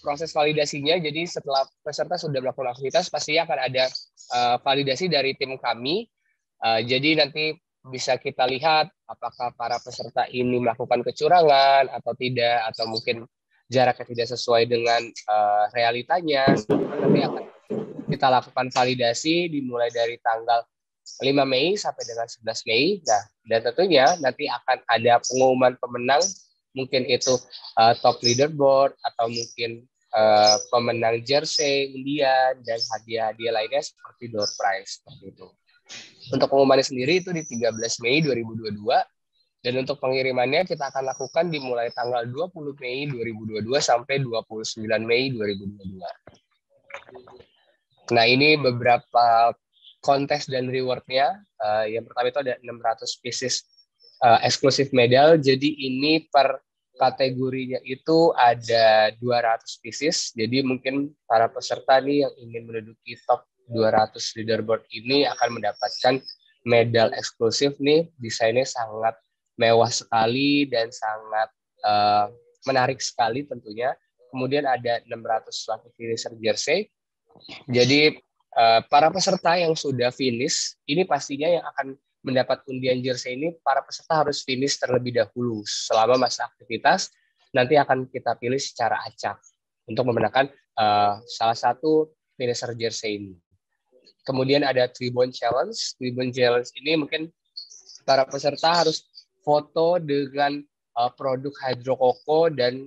[SPEAKER 2] proses validasinya, jadi setelah peserta sudah melakukan aktivitas, pastinya akan ada validasi dari tim kami. Jadi nanti bisa kita lihat apakah para peserta ini melakukan kecurangan atau tidak, atau mungkin jaraknya tidak sesuai dengan realitanya. Nanti akan kita lakukan validasi dimulai dari tanggal 5 Mei sampai dengan 11 Mei. Nah, dan tentunya nanti akan ada pengumuman pemenang, mungkin itu top leaderboard atau mungkin pemenang jersey, undian, dan hadiah-hadiah lainnya seperti door prize, seperti itu. Untuk pengumumannya sendiri itu di 13 Mei 2022, dan untuk pengirimannya kita akan lakukan dimulai tanggal 20 Mei 2022 sampai 29 Mei 2022. Nah, ini beberapa kontes dan reward-nya. Yang pertama itu ada 600 pieces eksklusif medal. Jadi ini per kategorinya itu ada 200 pieces. Jadi mungkin para peserta nih yang ingin menduduki top 200 leaderboard ini akan mendapatkan medal eksklusif nih. Desainnya sangat mewah sekali dan sangat menarik sekali tentunya. Kemudian ada 600 lucky finisher jersey. Jadi para peserta yang sudah finish, ini pastinya yang akan mendapat undian jersey ini, para peserta harus finish terlebih dahulu selama masa aktivitas. Nanti akan kita pilih secara acak untuk memenangkan salah satu finisher jersey ini. Kemudian ada Tribune Challenge. Tribune Challenge ini mungkin para peserta harus foto dengan produk Hydro Coco dan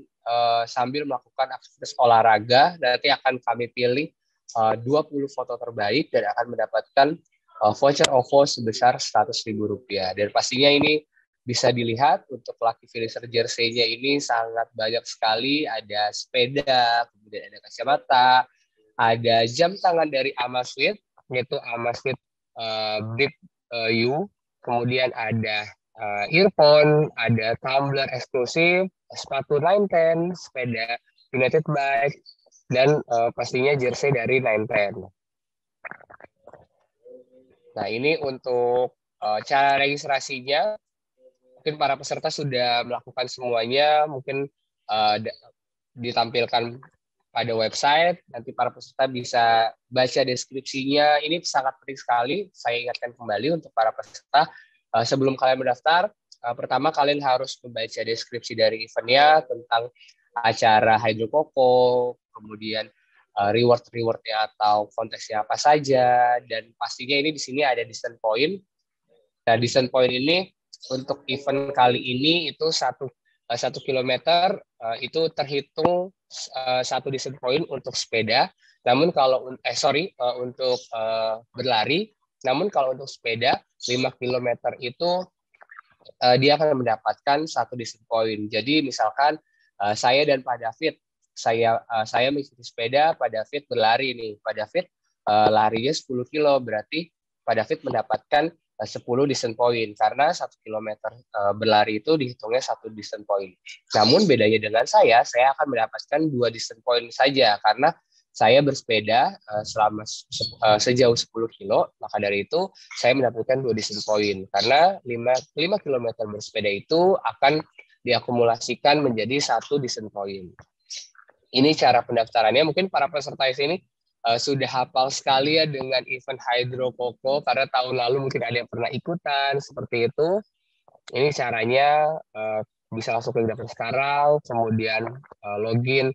[SPEAKER 2] sambil melakukan aktivitas olahraga. Nanti akan kami pilih 20 foto terbaik dan akan mendapatkan voucher OVO sebesar Rp100.000. Dan pastinya ini bisa dilihat untuk lucky finisher jersey-nya ini sangat banyak sekali. Ada sepeda, kemudian ada kacamata, ada jam tangan dari Amazfit, yaitu Amazfit Bip U, kemudian ada earphone, ada tumbler eksklusif, sepatu 910, sepeda United Bike, dan pastinya jersey dari 910. Nah, ini untuk cara registrasinya. Mungkin para peserta sudah melakukan semuanya, mungkin ditampilkan pada website. Nanti para peserta bisa baca deskripsinya. Ini sangat penting sekali. Saya ingatkan kembali untuk para peserta, sebelum kalian mendaftar, pertama kalian harus membaca deskripsi dari eventnya tentang acara Hydro Coco, kemudian reward-rewardnya atau konteksnya apa saja, dan pastinya ini di sini ada discount point. Nah, discount point ini untuk event kali ini itu 1 kilometer itu terhitung 1 discount point untuk sepeda. Namun kalau untuk berlari, namun kalau untuk sepeda 5 kilometer itu dia akan mendapatkan 1 discount point. Jadi misalkan saya dan Pak David, saya mengikuti sepeda, Pak David berlari nih. Pak David larinya 10 kilo, berarti Pak David mendapatkan 10 discount point, karena 1 kilometer berlari itu dihitungnya 1 discount point. Namun bedanya dengan saya akan mendapatkan 2 discount point saja, karena saya bersepeda selama sejauh 10 kilo, maka dari itu saya mendapatkan 2 discount point, karena 5 kilometer bersepeda itu akan diakumulasikan menjadi 1 discount point. Ini cara pendaftarannya. Mungkin para peserta di sini sudah hafal sekali ya dengan event Hydro Coco, karena tahun lalu mungkin ada yang pernah ikutan seperti itu. Ini caranya, bisa langsung klik daftar sekarang, kemudian login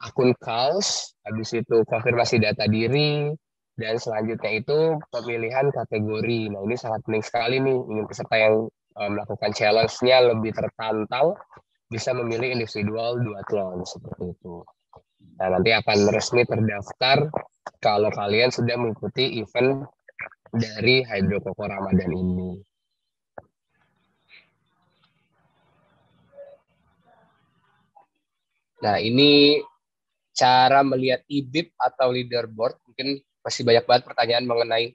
[SPEAKER 2] akun KAUS, habis itu konfirmasi data diri, dan selanjutnya itu pemilihan kategori. Nah, ini sangat penting sekali nih, ingin peserta yang melakukan challenge-nya lebih tertantang, bisa memilih individual duathlon seperti itu. Nah, nanti akan resmi terdaftar kalau kalian sudah mengikuti event dari Hydro Coco Ramadan ini. Nah, ini cara melihat IBIP atau leaderboard. Mungkin masih banyak banget pertanyaan mengenai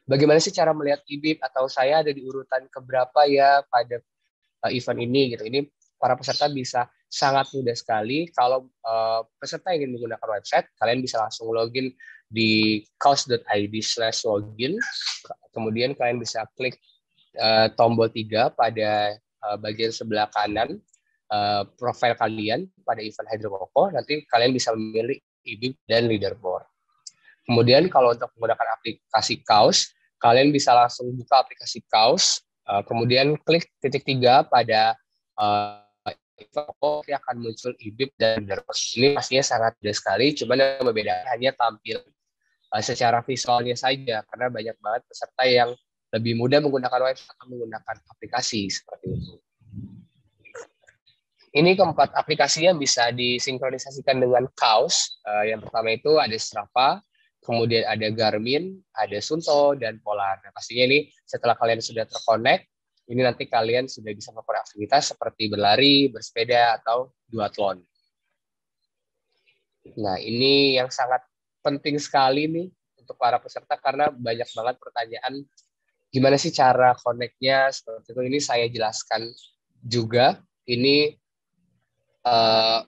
[SPEAKER 2] bagaimana sih cara melihat IBIP, atau saya ada di urutan keberapa ya pada event ini gitu. Ini para peserta bisa sangat mudah sekali. Kalau peserta ingin menggunakan website, kalian bisa langsung login di kaus.id/login. Kemudian kalian bisa klik tombol 3 pada bagian sebelah kanan profil kalian pada event Hydro Coco. Nanti kalian bisa memilih IBIP dan leaderboard. Kemudian kalau untuk menggunakan aplikasi KAUS, kalian bisa langsung buka aplikasi KAUS, kemudian klik titik 3 pada akan muncul IBIP dan leaderboard. Ini pastinya sangat mudah sekali, cuman yang berbeda hanya tampil secara visualnya saja, karena banyak banget peserta yang lebih mudah menggunakan website atau menggunakan aplikasi seperti itu. Ini keempat aplikasinya bisa disinkronisasikan dengan KAUS. Yang pertama itu ada Strava, kemudian ada Garmin, ada Suunto, dan Polar. Nah, pastinya ini setelah kalian sudah terkonek, ini nanti kalian sudah bisa melakukan aktivitas seperti berlari, bersepeda, atau duathlon. Nah, ini yang sangat penting sekali nih untuk para peserta, karena banyak banget pertanyaan gimana sih cara connect-nya seperti itu. Ini saya jelaskan juga. ini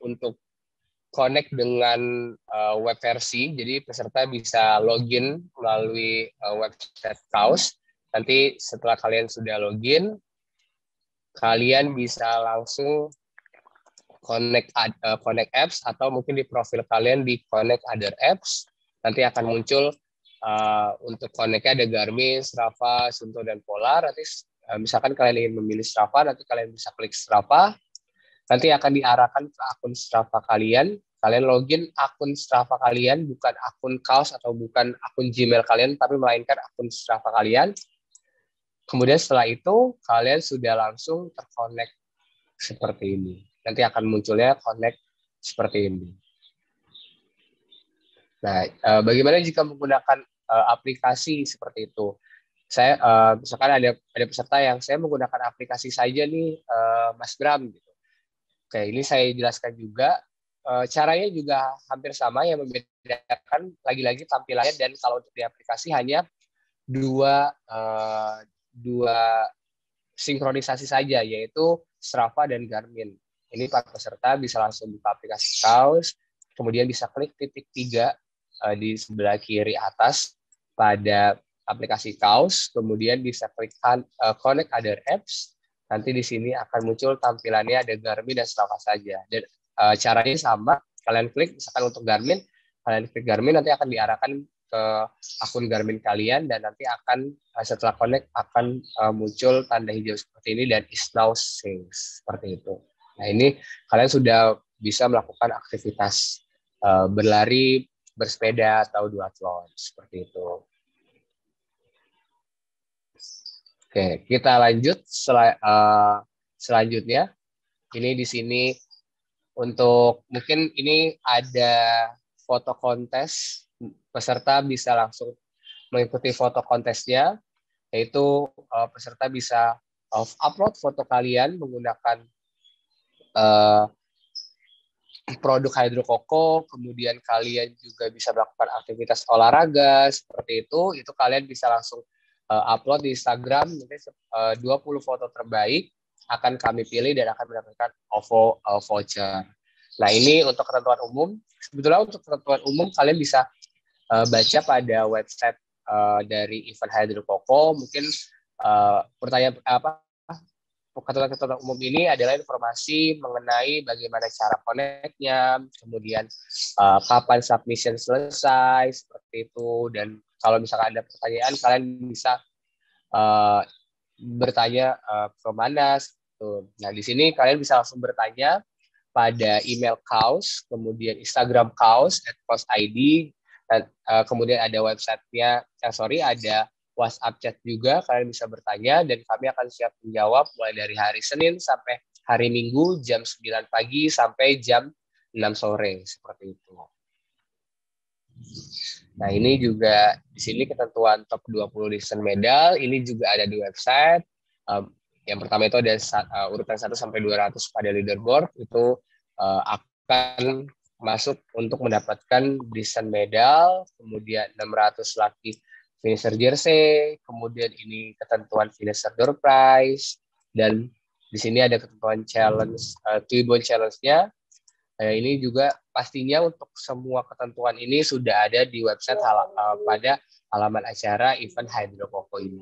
[SPEAKER 2] untuk connect dengan web versi, jadi peserta bisa login melalui website KAUS. Nanti setelah kalian sudah login, kalian bisa langsung connect apps, atau mungkin di profil kalian di connect other apps. Nanti akan muncul untuk connect-nya ada Garmin, Strava, Suunto, dan Polar. Nanti misalkan kalian ingin memilih Strava, nanti kalian bisa klik Strava. Nanti akan diarahkan ke akun Strava kalian. Kalian login akun Strava kalian, bukan akun KAUS atau bukan akun Gmail kalian, tapi melainkan akun Strava kalian. Kemudian setelah itu, kalian sudah langsung terkonek seperti ini. Nanti akan munculnya connect seperti ini. Nah, bagaimana jika menggunakan aplikasi seperti itu? Saya misalkan ada peserta yang saya menggunakan aplikasi saja nih, Mas Bram. Gitu. Oke, ini saya jelaskan juga. Caranya juga hampir sama, yang membedakan lagi-lagi tampilannya, dan kalau untuk di aplikasi hanya dua sinkronisasi saja, yaitu Strava dan Garmin. Ini para peserta bisa langsung buka aplikasi KAUS, kemudian bisa klik titik 3 di sebelah kiri atas pada aplikasi KAUS, kemudian bisa klik Connect Other Apps. Nanti di sini akan muncul tampilannya ada Garmin dan Strava saja. Dan caranya sama, kalian klik misalkan untuk Garmin, kalian klik Garmin, nanti akan diarahkan ke akun Garmin kalian, dan nanti akan setelah connect akan muncul tanda hijau seperti ini dan is now synced seperti itu. Nah, ini kalian sudah bisa melakukan aktivitas berlari, bersepeda, atau duathlon seperti itu. Oke, kita lanjut selanjutnya. Ini di sini untuk mungkin ini ada foto kontes. Peserta bisa langsung mengikuti foto kontesnya, yaitu peserta bisa upload foto kalian menggunakan produk Hydrokoko, kemudian kalian juga bisa melakukan aktivitas olahraga seperti itu kalian bisa langsung upload di Instagram. Nanti 20 foto terbaik akan kami pilih dan akan mendapatkan OVO voucher. Nah, ini untuk ketentuan umum. Sebetulnya untuk ketentuan umum kalian bisa baca pada website dari event Hydrokoko. Mungkin pertanyaan ketentuan umum ini adalah informasi mengenai bagaimana cara connect-nya, kemudian kapan submission selesai seperti itu, dan kalau misalkan ada pertanyaan kalian bisa bertanya ke mana. Nah, di sini kalian bisa langsung bertanya pada email KAUS, kemudian Instagram KAUS @KAUSID, dan kemudian ada websitenya, ada WhatsApp chat juga, kalian bisa bertanya dan kami akan siap menjawab mulai dari hari Senin sampai hari Minggu jam 9 pagi sampai jam 6 sore seperti itu. Nah, ini juga di sini ketentuan top 20 listen medal, ini juga ada di website. Yang pertama itu ada urutan 1 sampai 200 pada leaderboard, itu akan masuk untuk mendapatkan listen medal, kemudian 600 lucky finisher jersey, kemudian ini ketentuan finisher door prize, dan di sini ada ketentuan challenge, Twibbon challenge-nya. Ini juga pastinya untuk semua ketentuan ini sudah ada di website pada halaman acara event Hydrokoko ini.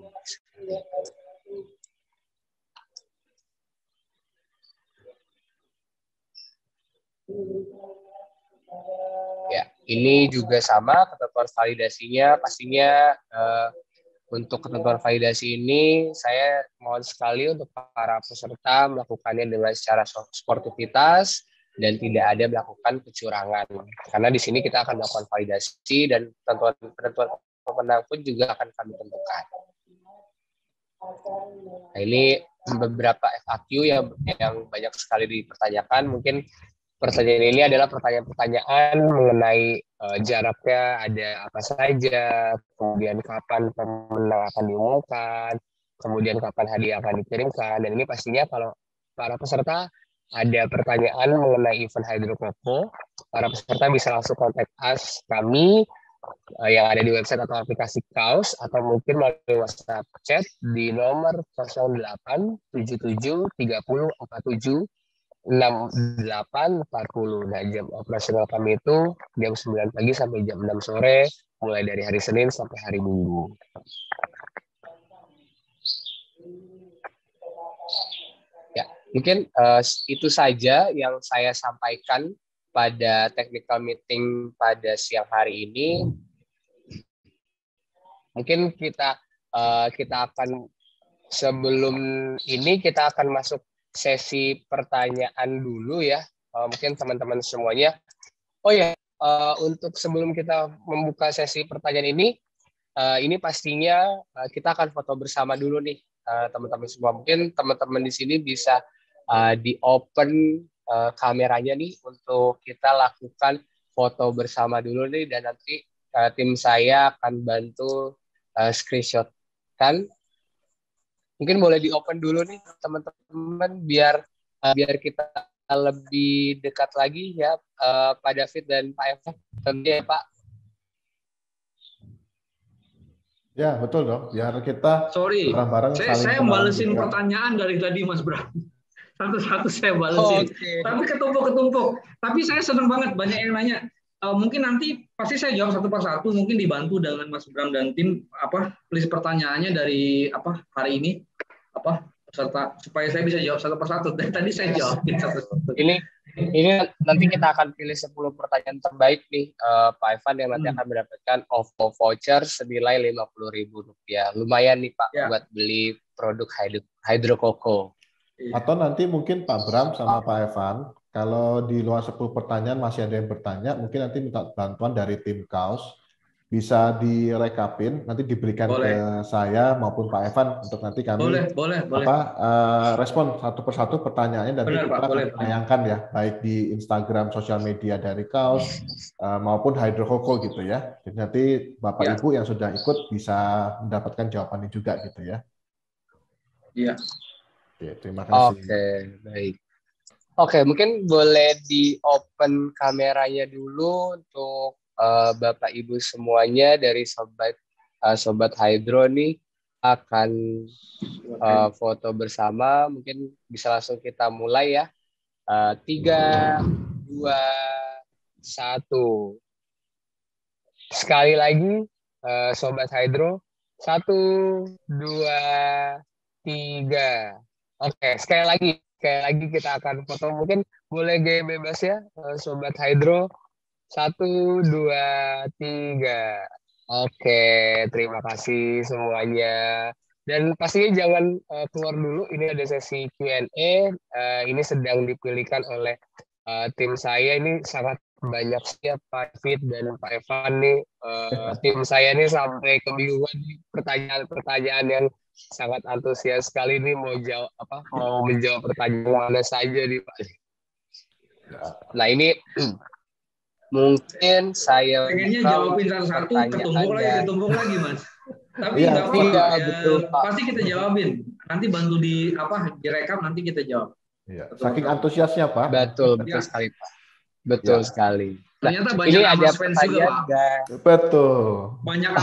[SPEAKER 2] Ya, ini juga sama ketentuan validasinya. Pastinya untuk ketentuan validasi ini saya mohon sekali untuk para peserta melakukannya dengan secara sportivitas dan tidak ada melakukan kecurangan. Karena di sini kita akan melakukan validasi dan ketentuan pemenang pun juga akan kami tentukan. Nah, ini beberapa FAQ yang banyak sekali dipertanyakan. Mungkin pertanyaan ini adalah pertanyaan-pertanyaan mengenai jaraknya ada apa saja, kemudian kapan pemenang akan diumumkan, kemudian kapan hadiah akan dikirimkan. Dan ini pastinya kalau para peserta ada pertanyaan mengenai event Hydrokoko, para peserta bisa langsung kontak us kami yang ada di website atau aplikasi KAUS, atau mungkin melalui WhatsApp chat di nomor 08 77 30 47 6.8.40. Nah, jam operasional kami itu jam 9 pagi sampai jam 6 sore, mulai dari hari Senin sampai hari Minggu. Ya, mungkin itu saja yang saya sampaikan pada technical meeting pada siang hari ini. Mungkin kita akan, sebelum ini kita akan masuk sesi pertanyaan dulu ya. Mungkin teman-teman semuanya. Oh ya, untuk sebelum kita membuka sesi pertanyaan ini pastinya kita akan foto bersama dulu nih, teman-teman semua. Mungkin teman-teman di sini bisa di open kameranya nih untuk kita lakukan foto bersama dulu nih, dan nanti tim saya akan bantu screenshot kan. Mungkin boleh di open dulu nih teman-teman biar kita lebih dekat lagi ya, Pak David dan Pak Evan. Tentunya ya, Pak.
[SPEAKER 3] Ya, betul dong. Biar kita
[SPEAKER 4] Sorry,
[SPEAKER 3] bareng-bareng
[SPEAKER 4] saya balesin pertanyaan dari tadi Mas Bram. Satu-satu saya balesin. Tapi ketumpuk-ketumpuk. Tapi saya senang banget banyak yang nanya. Mungkin nanti pasti saya jawab satu persatu, mungkin dibantu dengan Mas Bram dan tim list pertanyaannya dari hari ini peserta, supaya saya bisa jawab satu persatu. Dan tadi saya jawab satu-satu.
[SPEAKER 2] Ini nanti kita akan pilih 10 pertanyaan terbaik nih, Pak Evan, yang nanti akan mendapatkan OVO voucher senilai Rp50.000. Lumayan nih Pak buat beli produk Hydro Coco.
[SPEAKER 3] Atau nanti mungkin Pak Bram sama Pak Evan, kalau di luar 10 pertanyaan masih ada yang bertanya, mungkin nanti minta bantuan dari tim Kaos, bisa direkapin, nanti diberikan ke saya maupun Pak Evan untuk nanti kami respon satu persatu pertanyaannya, dan kita akan tayangkan ya, baik di Instagram, sosial media dari Kaos maupun Hydro Coco gitu ya. Jadi nanti Bapak Ibu yang sudah ikut bisa mendapatkan jawabannya juga gitu ya.
[SPEAKER 4] Iya.
[SPEAKER 3] Oke, terima kasih.
[SPEAKER 2] Oke, baik. Oke, mungkin boleh di open kameranya dulu untuk Bapak Ibu semuanya dari Sobat Hydro nih akan foto bersama. Mungkin bisa langsung kita mulai ya. 3, 2, 1. Sekali lagi Sobat Hydro. 1, 2, 3. Oke, sekali lagi kita akan foto. Mungkin boleh gaya bebas ya, Sobat Hydro. 1, 2, 3. Oke, terima kasih semuanya. Dan pastinya jangan keluar dulu. Ini ada sesi Q&A. Ini sedang dipilihkan oleh tim saya. Ini sangat banyak sih ya, Pak David dan Pak Evan nih. Tim saya ini sampai kebingungan pertanyaan-pertanyaan yang sangat antusias sekali nih, mau menjawab pertanyaan mana saja nih Pak. Nah ini mungkin saya
[SPEAKER 4] pengennya jawabin satu-satu, ketumpuk lagi Mas. Tapi nggak apa-apa, betul, pasti kita jawabin. Nanti bantu direkam, nanti kita jawab.
[SPEAKER 3] Iya. Saking antusiasnya Pak.
[SPEAKER 2] Betul sekali Pak. Betul sekali.
[SPEAKER 4] Ternyata banyak Amas fans juga, Pak.
[SPEAKER 3] Betul.
[SPEAKER 4] Banyak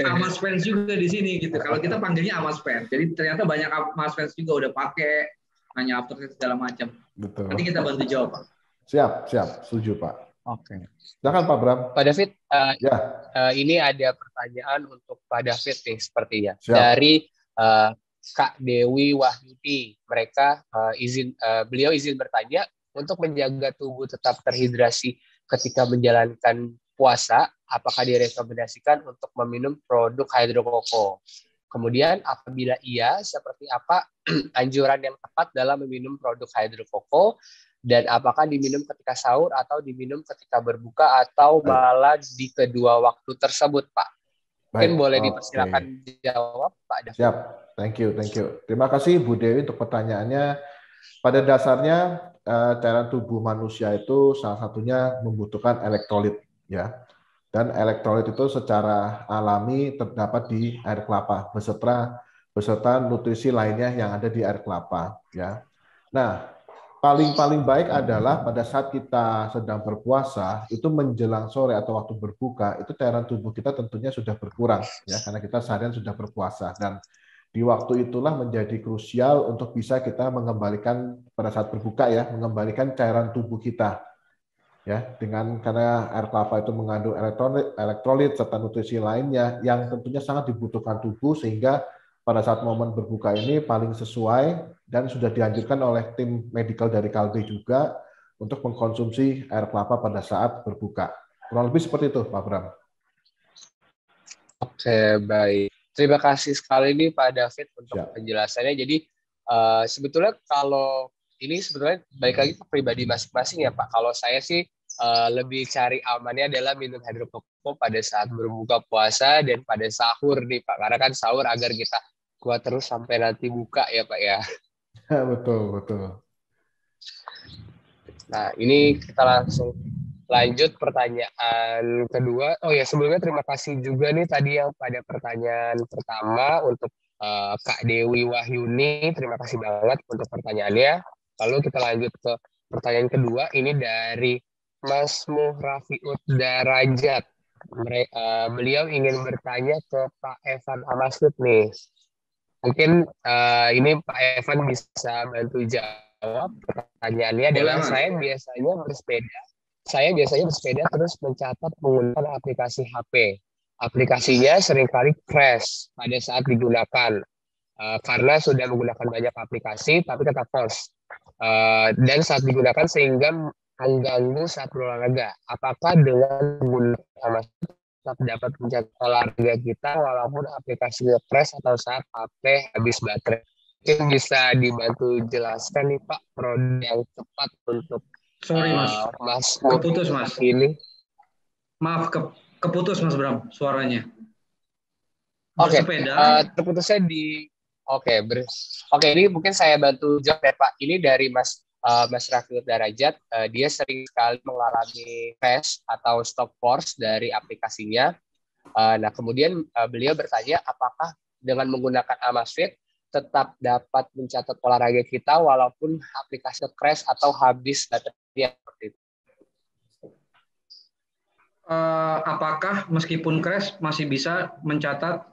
[SPEAKER 4] Amas fans juga di sini gitu. Kalau kita panggilnya Amas fans. Jadi ternyata banyak Amas fans juga udah pakai, nanya after segala macam.
[SPEAKER 3] Betul.
[SPEAKER 4] Nanti kita bantu jawab, Pak.
[SPEAKER 3] Siap. Setuju, Pak.
[SPEAKER 2] Oke.
[SPEAKER 3] Silakan Pak Bram.
[SPEAKER 2] Pak David, ini ada pertanyaan untuk Pak David nih sepertinya.
[SPEAKER 3] Siap.
[SPEAKER 2] Dari Kak Dewi Wahyudi. Mereka beliau izin bertanya, untuk menjaga tubuh tetap terhidrasi ketika menjalankan puasa, apakah direkomendasikan untuk meminum produk Hydro Coco? Kemudian apabila iya, seperti apa anjuran yang tepat dalam meminum produk Hydro Coco, dan apakah diminum ketika sahur atau diminum ketika berbuka atau malah di kedua waktu tersebut, Pak? Mungkin boleh dipersilakan jawab, Pak David.
[SPEAKER 3] Siap, thank you. Terima kasih Bu Dewi untuk pertanyaannya. Pada dasarnya cairan tubuh manusia itu salah satunya membutuhkan elektrolit ya. Dan elektrolit itu secara alami terdapat di air kelapa beserta nutrisi lainnya yang ada di air kelapa ya. Nah, paling baik adalah pada saat kita sedang berpuasa itu menjelang sore atau waktu berbuka itu cairan tubuh kita tentunya sudah berkurang ya, karena kita seharian sudah berpuasa, dan di waktu itulah menjadi krusial untuk bisa kita mengembalikan pada saat berbuka ya, mengembalikan cairan tubuh kita ya, karena air kelapa itu mengandung elektrolit serta nutrisi lainnya yang tentunya sangat dibutuhkan tubuh, sehingga pada saat momen berbuka ini paling sesuai dan sudah dianjurkan oleh tim medikal dari Kalbe juga untuk mengkonsumsi air kelapa pada saat berbuka. Kurang lebih seperti itu, Pak Bram.
[SPEAKER 2] Oke, baik. Terima kasih sekali nih Pak David untuk
[SPEAKER 3] Siap.
[SPEAKER 2] penjelasannya. Jadi sebetulnya kalau ini sebetulnya balik lagi ke pribadi masing-masing ya Pak. Kalau saya sih lebih cari amannya adalah minum hidrokoko pada saat berbuka puasa dan pada sahur nih Pak. Karena kan sahur agar kita kuat terus sampai nanti buka ya Pak ya.
[SPEAKER 3] Betul, betul.
[SPEAKER 2] Nah, ini kita langsung lanjut pertanyaan kedua. Oh ya, sebelumnya terima kasih juga nih tadi yang pada pertanyaan pertama untuk Kak Dewi Wahyuni. Terima kasih banget untuk pertanyaannya. Lalu kita lanjut ke pertanyaan kedua. Ini dari Mas Muhrafiud Darajat. Beliau ingin bertanya ke Pak Evan Amasud nih. Mungkin ini Pak Evan bisa bantu jawab. Pertanyaannya adalah saya biasanya bersepeda terus mencatat menggunakan aplikasi HP. Aplikasinya seringkali crash pada saat digunakan karena sudah menggunakan banyak aplikasi tapi tetap false. Dan saat digunakan sehingga mengganggu saat berolahraga. Apakah dengan menggunakan tetap dapat menjaga olahraga kita walaupun aplikasinya crash atau saat HP habis baterai? Mungkin bisa dibantu jelaskan nih Pak produk yang tepat untuk
[SPEAKER 4] Sorry Mas, keputus Mas.
[SPEAKER 2] Ini.
[SPEAKER 4] Maaf, keputus Mas Bram suaranya.
[SPEAKER 2] Oke,
[SPEAKER 4] Bersepeda.
[SPEAKER 2] terputusnya di. Oke, ini mungkin saya bantu jawab ya Pak. Ini dari Mas Rafiul Darajat. Dia sering sekali mengalami crash atau stop force dari aplikasinya. Nah, kemudian beliau bertanya apakah dengan menggunakan Amazfit tetap dapat mencatat olahraga kita walaupun aplikasi crash atau habis baterai seperti itu.
[SPEAKER 4] Apakah meskipun crash masih bisa mencatat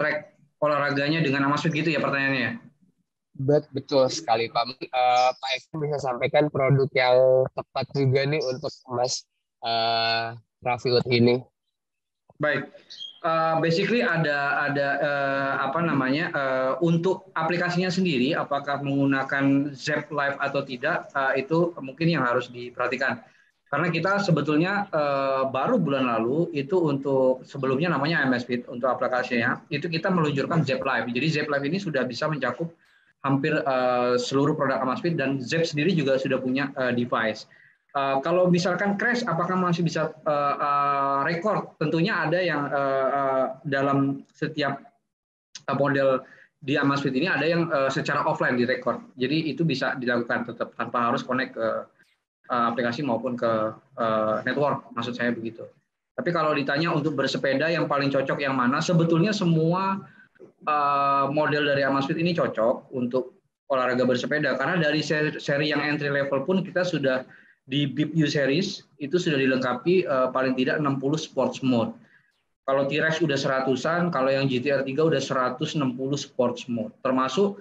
[SPEAKER 4] track olahraganya dengan Amazfit gitu ya pertanyaannya?
[SPEAKER 2] Betul sekali Pak. Pak Eko bisa sampaikan produk yang tepat juga nih untuk Mas Rafiud ini.
[SPEAKER 4] Baik. Basically ada untuk aplikasinya sendiri apakah menggunakan Zepp Live atau tidak itu mungkin yang harus diperhatikan karena kita sebetulnya baru bulan lalu itu untuk sebelumnya namanya Amazfit untuk aplikasinya itu kita meluncurkan Zepp Live. Jadi Zepp Live ini sudah bisa mencakup hampir seluruh produk Amazfit dan Zepp sendiri juga sudah punya device. Kalau misalkan crash, apakah masih bisa record? Tentunya ada yang dalam setiap model di Amazfit ini ada yang secara offline direcord. Jadi itu bisa dilakukan tetap tanpa harus connect ke aplikasi maupun ke network. Maksud saya begitu. Tapi kalau ditanya untuk bersepeda yang paling cocok yang mana, sebetulnya semua model dari Amazfit ini cocok untuk olahraga bersepeda karena dari seri yang entry level pun kita sudah di BIP U series itu sudah dilengkapi paling tidak 60 sports mode. Kalau T-Rex udah 100-an, kalau yang GTR 3 udah 160 sports mode. Termasuk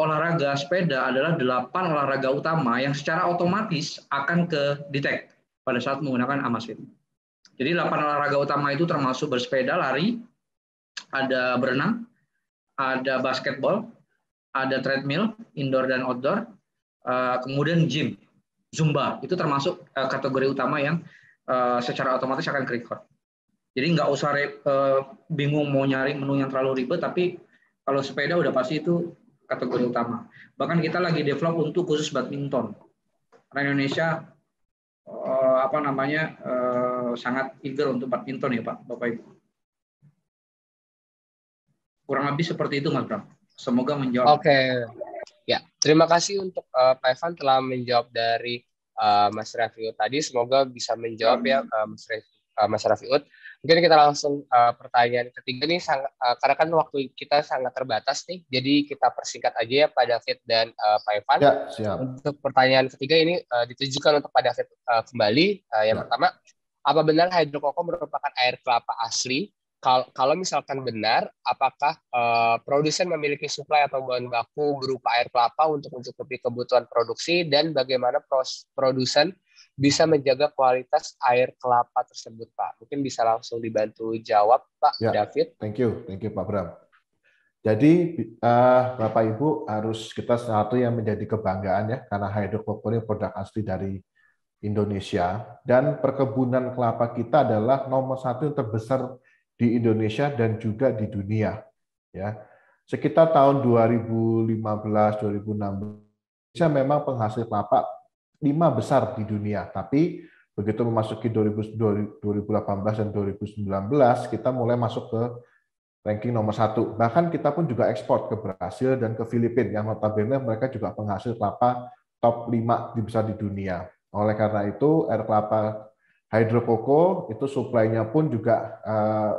[SPEAKER 4] olahraga sepeda adalah 8 olahraga utama yang secara otomatis akan ke detect pada saat menggunakan Amazfit. Jadi 8 olahraga utama itu termasuk bersepeda, lari, ada berenang, ada basketball, ada treadmill, indoor dan outdoor, kemudian gym. Zumba itu termasuk kategori utama yang secara otomatis akan ke-record. Jadi nggak usah bingung mau nyari menu yang terlalu ribet, tapi kalau sepeda udah pasti itu kategori utama. Bahkan kita lagi develop untuk khusus badminton. Karena Indonesia sangat eager untuk badminton ya Pak, Bapak Ibu. Kurang lebih seperti itu Mas Bram. Semoga menjawab.
[SPEAKER 2] Oke. Ya, terima kasih untuk Pak Evan telah menjawab dari Mas Rafiud tadi. Semoga bisa menjawab ya Mas Rafiud. Mungkin kita langsung pertanyaan ketiga nih, karena kan waktu kita sangat terbatas nih, jadi kita persingkat aja ya Pak David dan Pak Evan.
[SPEAKER 3] Ya, siap.
[SPEAKER 2] Untuk pertanyaan ketiga ini ditujukan untuk Pak David kembali. Yang pertama, apa benar hidrokoko merupakan air kelapa asli kalau misalkan benar, apakah produsen memiliki suplai atau bahan baku berupa air kelapa untuk mencukupi kebutuhan produksi, dan bagaimana produsen bisa menjaga kualitas air kelapa tersebut, Pak? Mungkin bisa langsung dibantu jawab, Pak David.
[SPEAKER 3] Thank you Pak Bram. Jadi Bapak Ibu harus kita satu yang menjadi kebanggaan ya, karena hydrococoa ini produk asli dari Indonesia, dan perkebunan kelapa kita adalah nomor 1 yang terbesar di Indonesia dan juga di dunia. Ya, sekitar tahun 2015-2016 Indonesia memang penghasil kelapa 5 besar di dunia, tapi begitu memasuki 2018 dan 2019 kita mulai masuk ke ranking nomor 1. Bahkan kita pun juga ekspor ke Brasil dan ke Filipina, yang notabene mereka juga penghasil kelapa top 5 besar di dunia. Oleh karena itu, air kelapa hydrococoa itu suplainya pun juga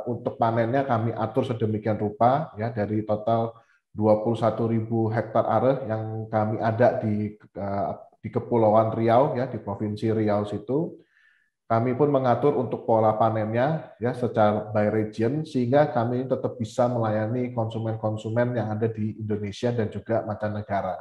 [SPEAKER 3] untuk panennya kami atur sedemikian rupa ya, dari total 21.000 hektar area yang kami ada di Kepulauan Riau ya, di Provinsi Riau situ. Kami pun mengatur untuk pola panennya ya secara by region, sehingga kami tetap bisa melayani konsumen-konsumen yang ada di Indonesia dan juga mancanegara.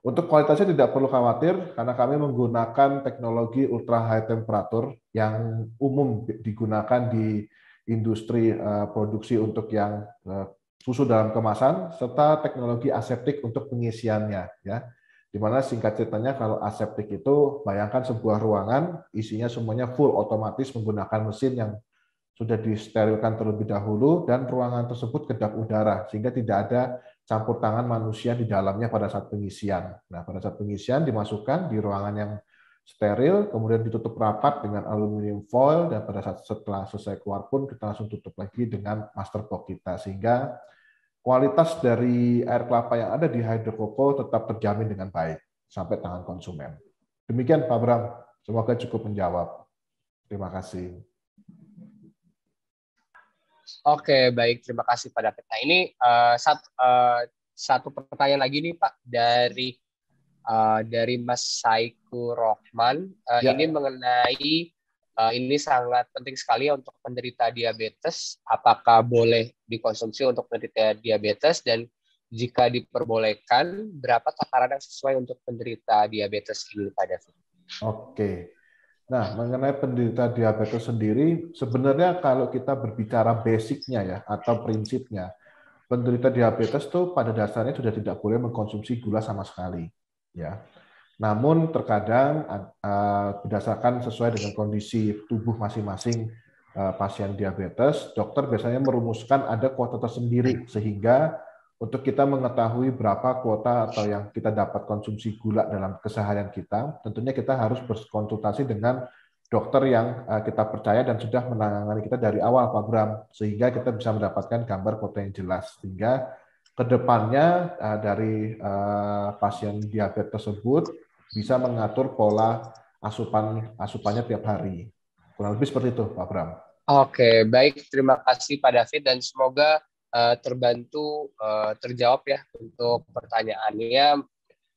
[SPEAKER 3] Untuk kualitasnya tidak perlu khawatir, karena kami menggunakan teknologi ultra high temperature yang umum digunakan di industri produksi untuk yang susu dalam kemasan, serta teknologi aseptik untuk pengisiannya. Ya. Di mana singkat ceritanya, kalau aseptik itu, bayangkan sebuah ruangan, isinya semuanya full otomatis menggunakan mesin yang sudah disterilkan terlebih dahulu, dan ruangan tersebut kedap udara, sehingga tidak ada campur tangan manusia di dalamnya pada saat pengisian. Nah, pada saat pengisian dimasukkan di ruangan yang steril, kemudian ditutup rapat dengan aluminium foil, dan pada saat setelah selesai keluar pun kita langsung tutup lagi dengan master box kita, sehingga kualitas dari air kelapa yang ada di hydrococoa tetap terjamin dengan baik sampai tangan konsumen. Demikian Pak Bram, semoga cukup menjawab. Terima kasih.
[SPEAKER 2] Oke, baik. Terima kasih Pak David. Nah, ini satu pertanyaan lagi nih Pak dari Mas Saiku Rohman. Ini mengenai ini sangat penting sekali untuk penderita diabetes. Apakah boleh dikonsumsi untuk penderita diabetes, dan jika diperbolehkan, berapa takaran yang sesuai untuk penderita diabetes ini, Pak David?
[SPEAKER 3] Oke. Nah, mengenai penderita diabetes sendiri, sebenarnya kalau kita berbicara basicnya ya, atau prinsipnya, penderita diabetes itu pada dasarnya sudah tidak boleh mengkonsumsi gula sama sekali. Ya. Namun terkadang berdasarkan sesuai dengan kondisi tubuh masing-masing pasien diabetes, dokter biasanya merumuskan ada kuota tersendiri, sehingga untuk kita mengetahui berapa kuota atau yang kita dapat konsumsi gula dalam keseharian kita, tentunya kita harus berkonsultasi dengan dokter yang kita percaya dan sudah menangani kita dari awal, Pak Bram, sehingga kita bisa mendapatkan gambar kuota yang jelas, sehingga kedepannya dari pasien diabetes tersebut bisa mengatur pola asupannya tiap hari. Kurang lebih seperti itu, Pak Bram.
[SPEAKER 2] Oke, baik. Terima kasih Pak David, dan semoga terbantu terjawab ya untuk pertanyaannya.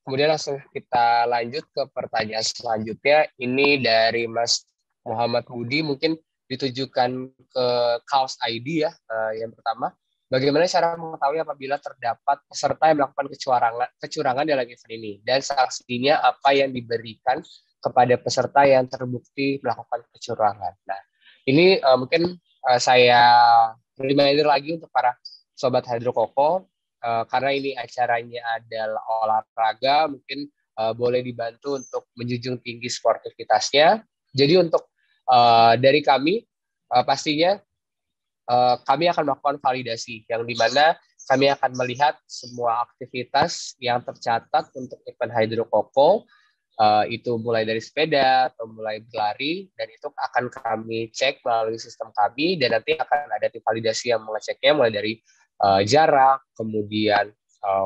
[SPEAKER 2] Kemudian langsung kita lanjut ke pertanyaan selanjutnya. Ini dari Mas Muhammad Budi, mungkin ditujukan ke Chaos ID ya. Yang pertama, bagaimana cara mengetahui apabila terdapat peserta yang melakukan kecurangan dalam event ini, dan sanksinya apa yang diberikan kepada peserta yang terbukti melakukan kecurangan. Nah, ini mungkin saya reminder lagi untuk para sobat hydrococoa, karena ini acaranya adalah olahraga, mungkin boleh dibantu untuk menjunjung tinggi sportivitasnya. Jadi untuk dari kami pastinya kami akan melakukan validasi, yang dimana kami akan melihat semua aktivitas yang tercatat untuk event hydrococoa, itu mulai dari sepeda atau mulai berlari, dan itu akan kami cek melalui sistem kami, dan nanti akan ada tim validasi yang mengeceknya mulai dari jarak, kemudian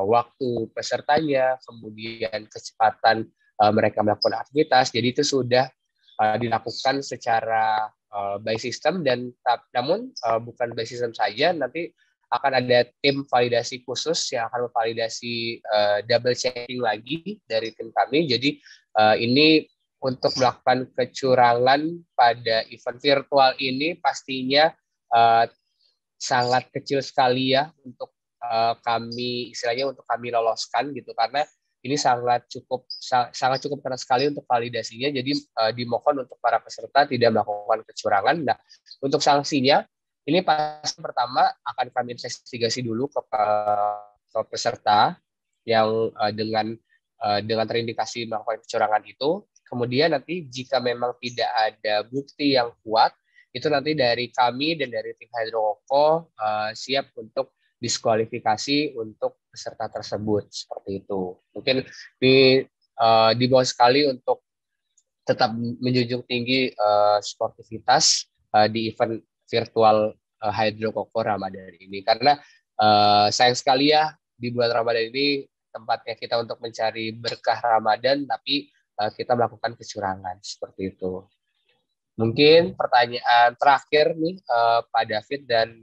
[SPEAKER 2] waktu pesertanya, kemudian kecepatan mereka melakukan aktivitas. Jadi itu sudah dilakukan secara by system, dan namun bukan by system saja, nanti akan ada tim validasi khusus yang akan memvalidasi double checking lagi dari tim kami. Jadi ini untuk melakukan kecurangan pada event virtual ini pastinya sangat kecil sekali ya untuk kami istilahnya untuk kami loloskan gitu, karena ini sangat cukup keras sekali untuk validasinya. Jadi dimohon untuk para peserta tidak melakukan kecurangan. Nah, untuk sanksinya ini pasti pertama akan kami investigasi dulu ke peserta yang dengan terindikasi melakukan kecurangan itu. Kemudian nanti jika memang tidak ada bukti yang kuat, itu nanti dari kami dan dari tim Hydrokoko siap untuk diskualifikasi untuk peserta tersebut, seperti itu. Mungkin di bawah sekali untuk tetap menjunjung tinggi sportivitas di event virtual Hydrokoko Ramadan ini, karena sayang sekali ya di bulan Ramadan ini tempatnya kita untuk mencari berkah Ramadan, tapi kita melakukan kecurangan, seperti itu. Mungkin pertanyaan terakhir nih Pak David dan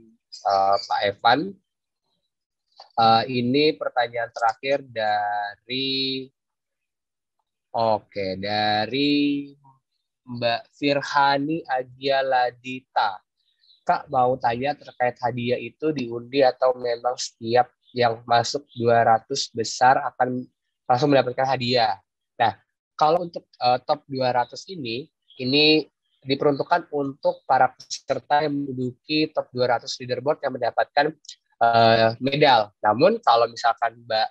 [SPEAKER 2] Pak Evan. Ini pertanyaan terakhir dari Mbak Firhani Agialadita. Kak mau tanya terkait hadiah itu diundi atau memang setiap yang masuk 200 besar akan langsung mendapatkan hadiah. Nah, kalau untuk top 200 ini diperuntukkan untuk para peserta yang menduduki top 200 leaderboard yang mendapatkan medal. Namun kalau misalkan Mbak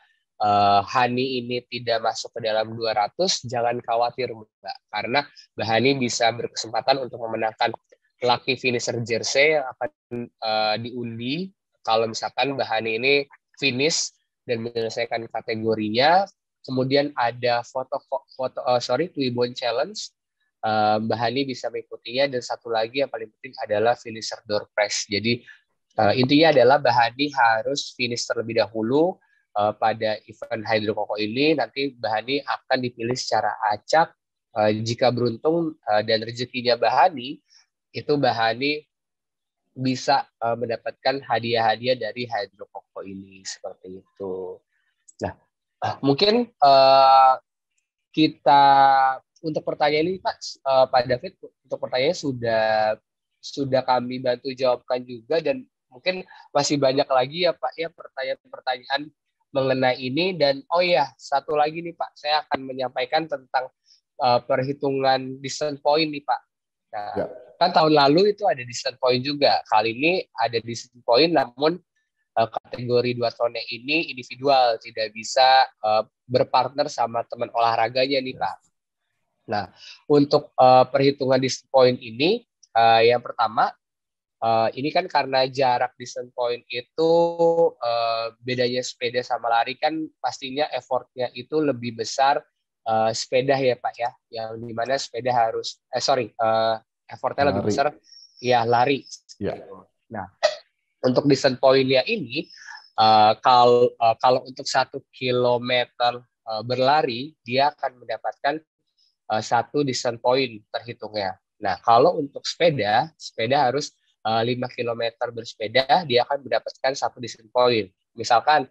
[SPEAKER 2] Hani ini tidak masuk ke dalam 200, jangan khawatir Mbak, karena Mbak Hani bisa berkesempatan untuk memenangkan lucky finisher jersey yang akan diundi kalau misalkan Mbak Hani ini finish dan menyelesaikan kategorinya. Kemudian ada Twibbon Challenge, Mbak Hani bisa mengikutinya, dan satu lagi yang paling penting adalah finisher door prize. Jadi intinya adalah Mbak Hani harus finish terlebih dahulu pada event Hydrokoko ini. Nanti Mbak Hani akan dipilih secara acak. Jika beruntung dan rezekinya Mbak Hani, itu Mbak Hani bisa mendapatkan hadiah-hadiah dari Hydrokoko ini, seperti itu. Nah, mungkin kita untuk pertanyaan ini Pak David, untuk pertanyaan sudah kami bantu jawabkan juga, dan mungkin masih banyak lagi ya Pak ya pertanyaan mengenai ini. Dan satu lagi nih Pak, saya akan menyampaikan tentang perhitungan distance point nih Pak. Nah, kan tahun lalu itu ada distance point juga. Kali ini ada distance point, namun kategori duathlonnya ini individual, tidak bisa berpartner sama teman olahraganya nih Pak. Nah, untuk perhitungan distance point ini, yang pertama, ini kan karena jarak distance point itu bedanya sepeda sama lari kan pastinya effortnya itu lebih besar sepeda ya Pak ya, yang dimana sepeda harus effortnya lebih besar ya lari.
[SPEAKER 3] Ya.
[SPEAKER 2] Nah, untuk distance point-nya ini kalau untuk 1 kilometer berlari dia akan mendapatkan 1 distance point terhitungnya. Nah, kalau untuk sepeda harus 5 km bersepeda, dia akan mendapatkan 1 distance point. Misalkan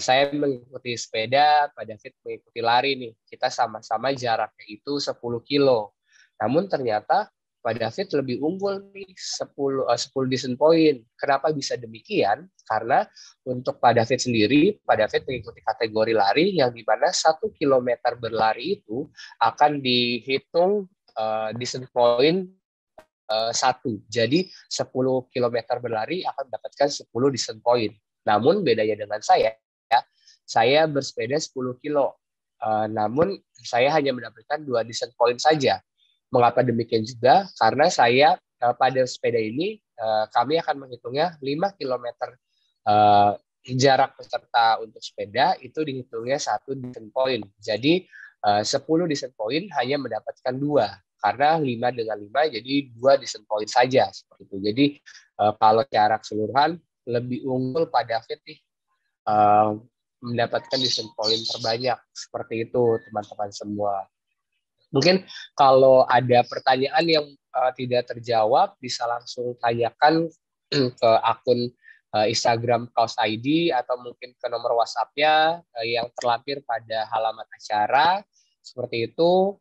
[SPEAKER 2] saya mengikuti sepeda, Pak David mengikuti lari nih, kita sama-sama jaraknya itu 10 kilo. Namun ternyata Pak David lebih unggul nih 10 distance point. Kenapa bisa demikian? Karena untuk Pak David sendiri, Pak David mengikuti kategori lari yang di mana 1 km berlari itu akan dihitung distance point 1. Jadi 10 km berlari akan mendapatkan 10 distance point. Namun bedanya dengan saya bersepeda 10 kilo. Namun saya hanya mendapatkan 2 distance point saja. Mengapa demikian juga? Karena saya pada sepeda ini kami akan menghitungnya 5 km jarak peserta untuk sepeda itu dihitungnya 1 distance point. Jadi 10 distance point hanya mendapatkan 2. Karena 5 dengan 5 jadi 2 distance point saja, seperti itu. Jadi kalau jarak keseluruhan lebih unggul Pak David nih mendapatkan distance point terbanyak, seperti itu teman-teman semua. Mungkin kalau ada pertanyaan yang tidak terjawab bisa langsung tanyakan ke akun Instagram Kaos ID atau mungkin ke nomor WhatsApp-nya yang terlampir pada halaman acara, seperti itu.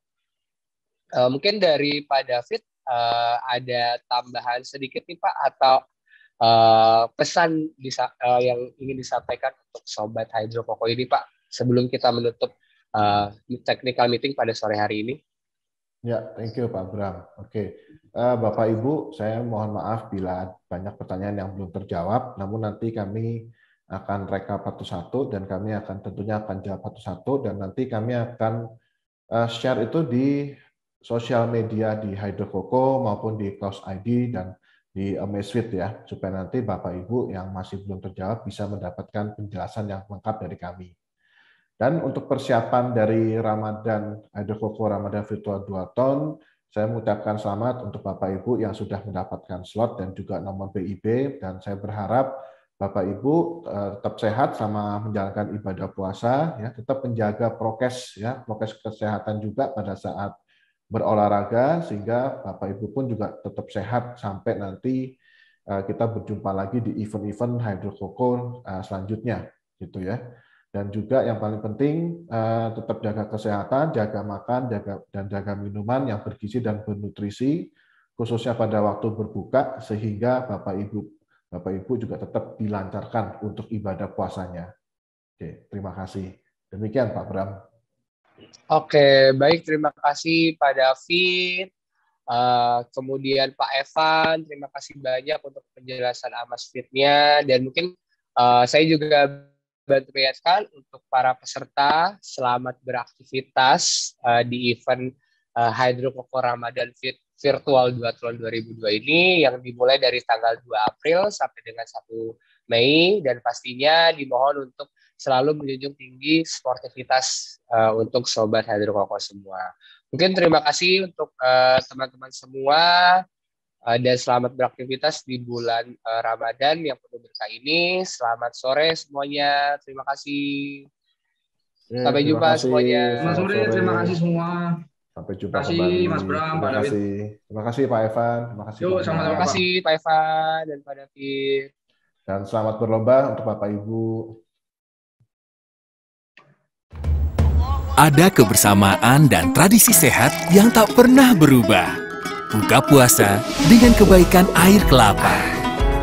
[SPEAKER 2] Mungkin dari Pak David ada tambahan sedikit nih Pak, atau pesan yang ingin disampaikan untuk Sobat Hydro Koko ini, Pak, sebelum kita menutup technical meeting pada sore hari ini?
[SPEAKER 3] Ya, thank you Pak Bram. Oke, Bapak Ibu, saya mohon maaf bila banyak pertanyaan yang belum terjawab, namun nanti kami akan rekap satu-satu dan kami akan tentunya akan jawab satu-satu, dan nanti kami akan share itu di sosial media di Hydro Koko maupun di Klaus ID dan di Amazfit ya, supaya nanti Bapak Ibu yang masih belum terjawab bisa mendapatkan penjelasan yang lengkap dari kami. Dan untuk persiapan dari Ramadan Hydro Koko Ramadan Virtual Duathlon, saya mengucapkan selamat untuk Bapak Ibu yang sudah mendapatkan slot dan juga nomor BIB, dan saya berharap Bapak Ibu tetap sehat sama menjalankan ibadah puasa, ya, tetap menjaga prokes ya, prokes kesehatan juga pada saat berolahraga, sehingga Bapak Ibu pun juga tetap sehat sampai nanti kita berjumpa lagi di event-event Hydro Koko selanjutnya, gitu ya. Dan juga yang paling penting tetap jaga kesehatan, jaga makan, jaga minuman yang bergizi dan bernutrisi, khususnya pada waktu berbuka, sehingga Bapak Ibu juga tetap dilancarkan untuk ibadah puasanya. Oke, terima kasih. Demikian Pak Bram.
[SPEAKER 2] Oke, baik, terima kasih Pak David, kemudian Pak Evan, terima kasih banyak untuk penjelasan Amazfit-nya, dan mungkin saya juga bantu mengingatkan untuk para peserta, selamat beraktivitas di event Hydro Koko Ramadan Virtual Duathlon 2002 ini yang dimulai dari tanggal 2 April sampai dengan 1 Mei, dan pastinya dimohon untuk selalu menjunjung tinggi sportivitas untuk Sobat Hydro Koko semua. Mungkin terima kasih untuk teman-teman semua, dan selamat beraktivitas di bulan Ramadan yang penuh berkah ini. Selamat sore semuanya. Terima kasih. Sampai jumpa semuanya.
[SPEAKER 4] Selamat sore. Terima kasih semua.
[SPEAKER 3] Sampai jumpa
[SPEAKER 4] kembali.
[SPEAKER 3] kembali.
[SPEAKER 4] Mas Bram,
[SPEAKER 3] terima kasih. Terima kasih Pak Evan. Terima kasih.
[SPEAKER 2] Terima kasih Pak Evan dan Pak David.
[SPEAKER 3] Dan selamat berlomba untuk Bapak Ibu.
[SPEAKER 1] Ada kebersamaan dan tradisi sehat yang tak pernah berubah. Buka puasa dengan kebaikan air kelapa.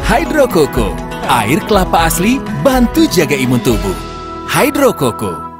[SPEAKER 1] Hydro Koko, air kelapa asli bantu jaga imun tubuh. Hydro Koko.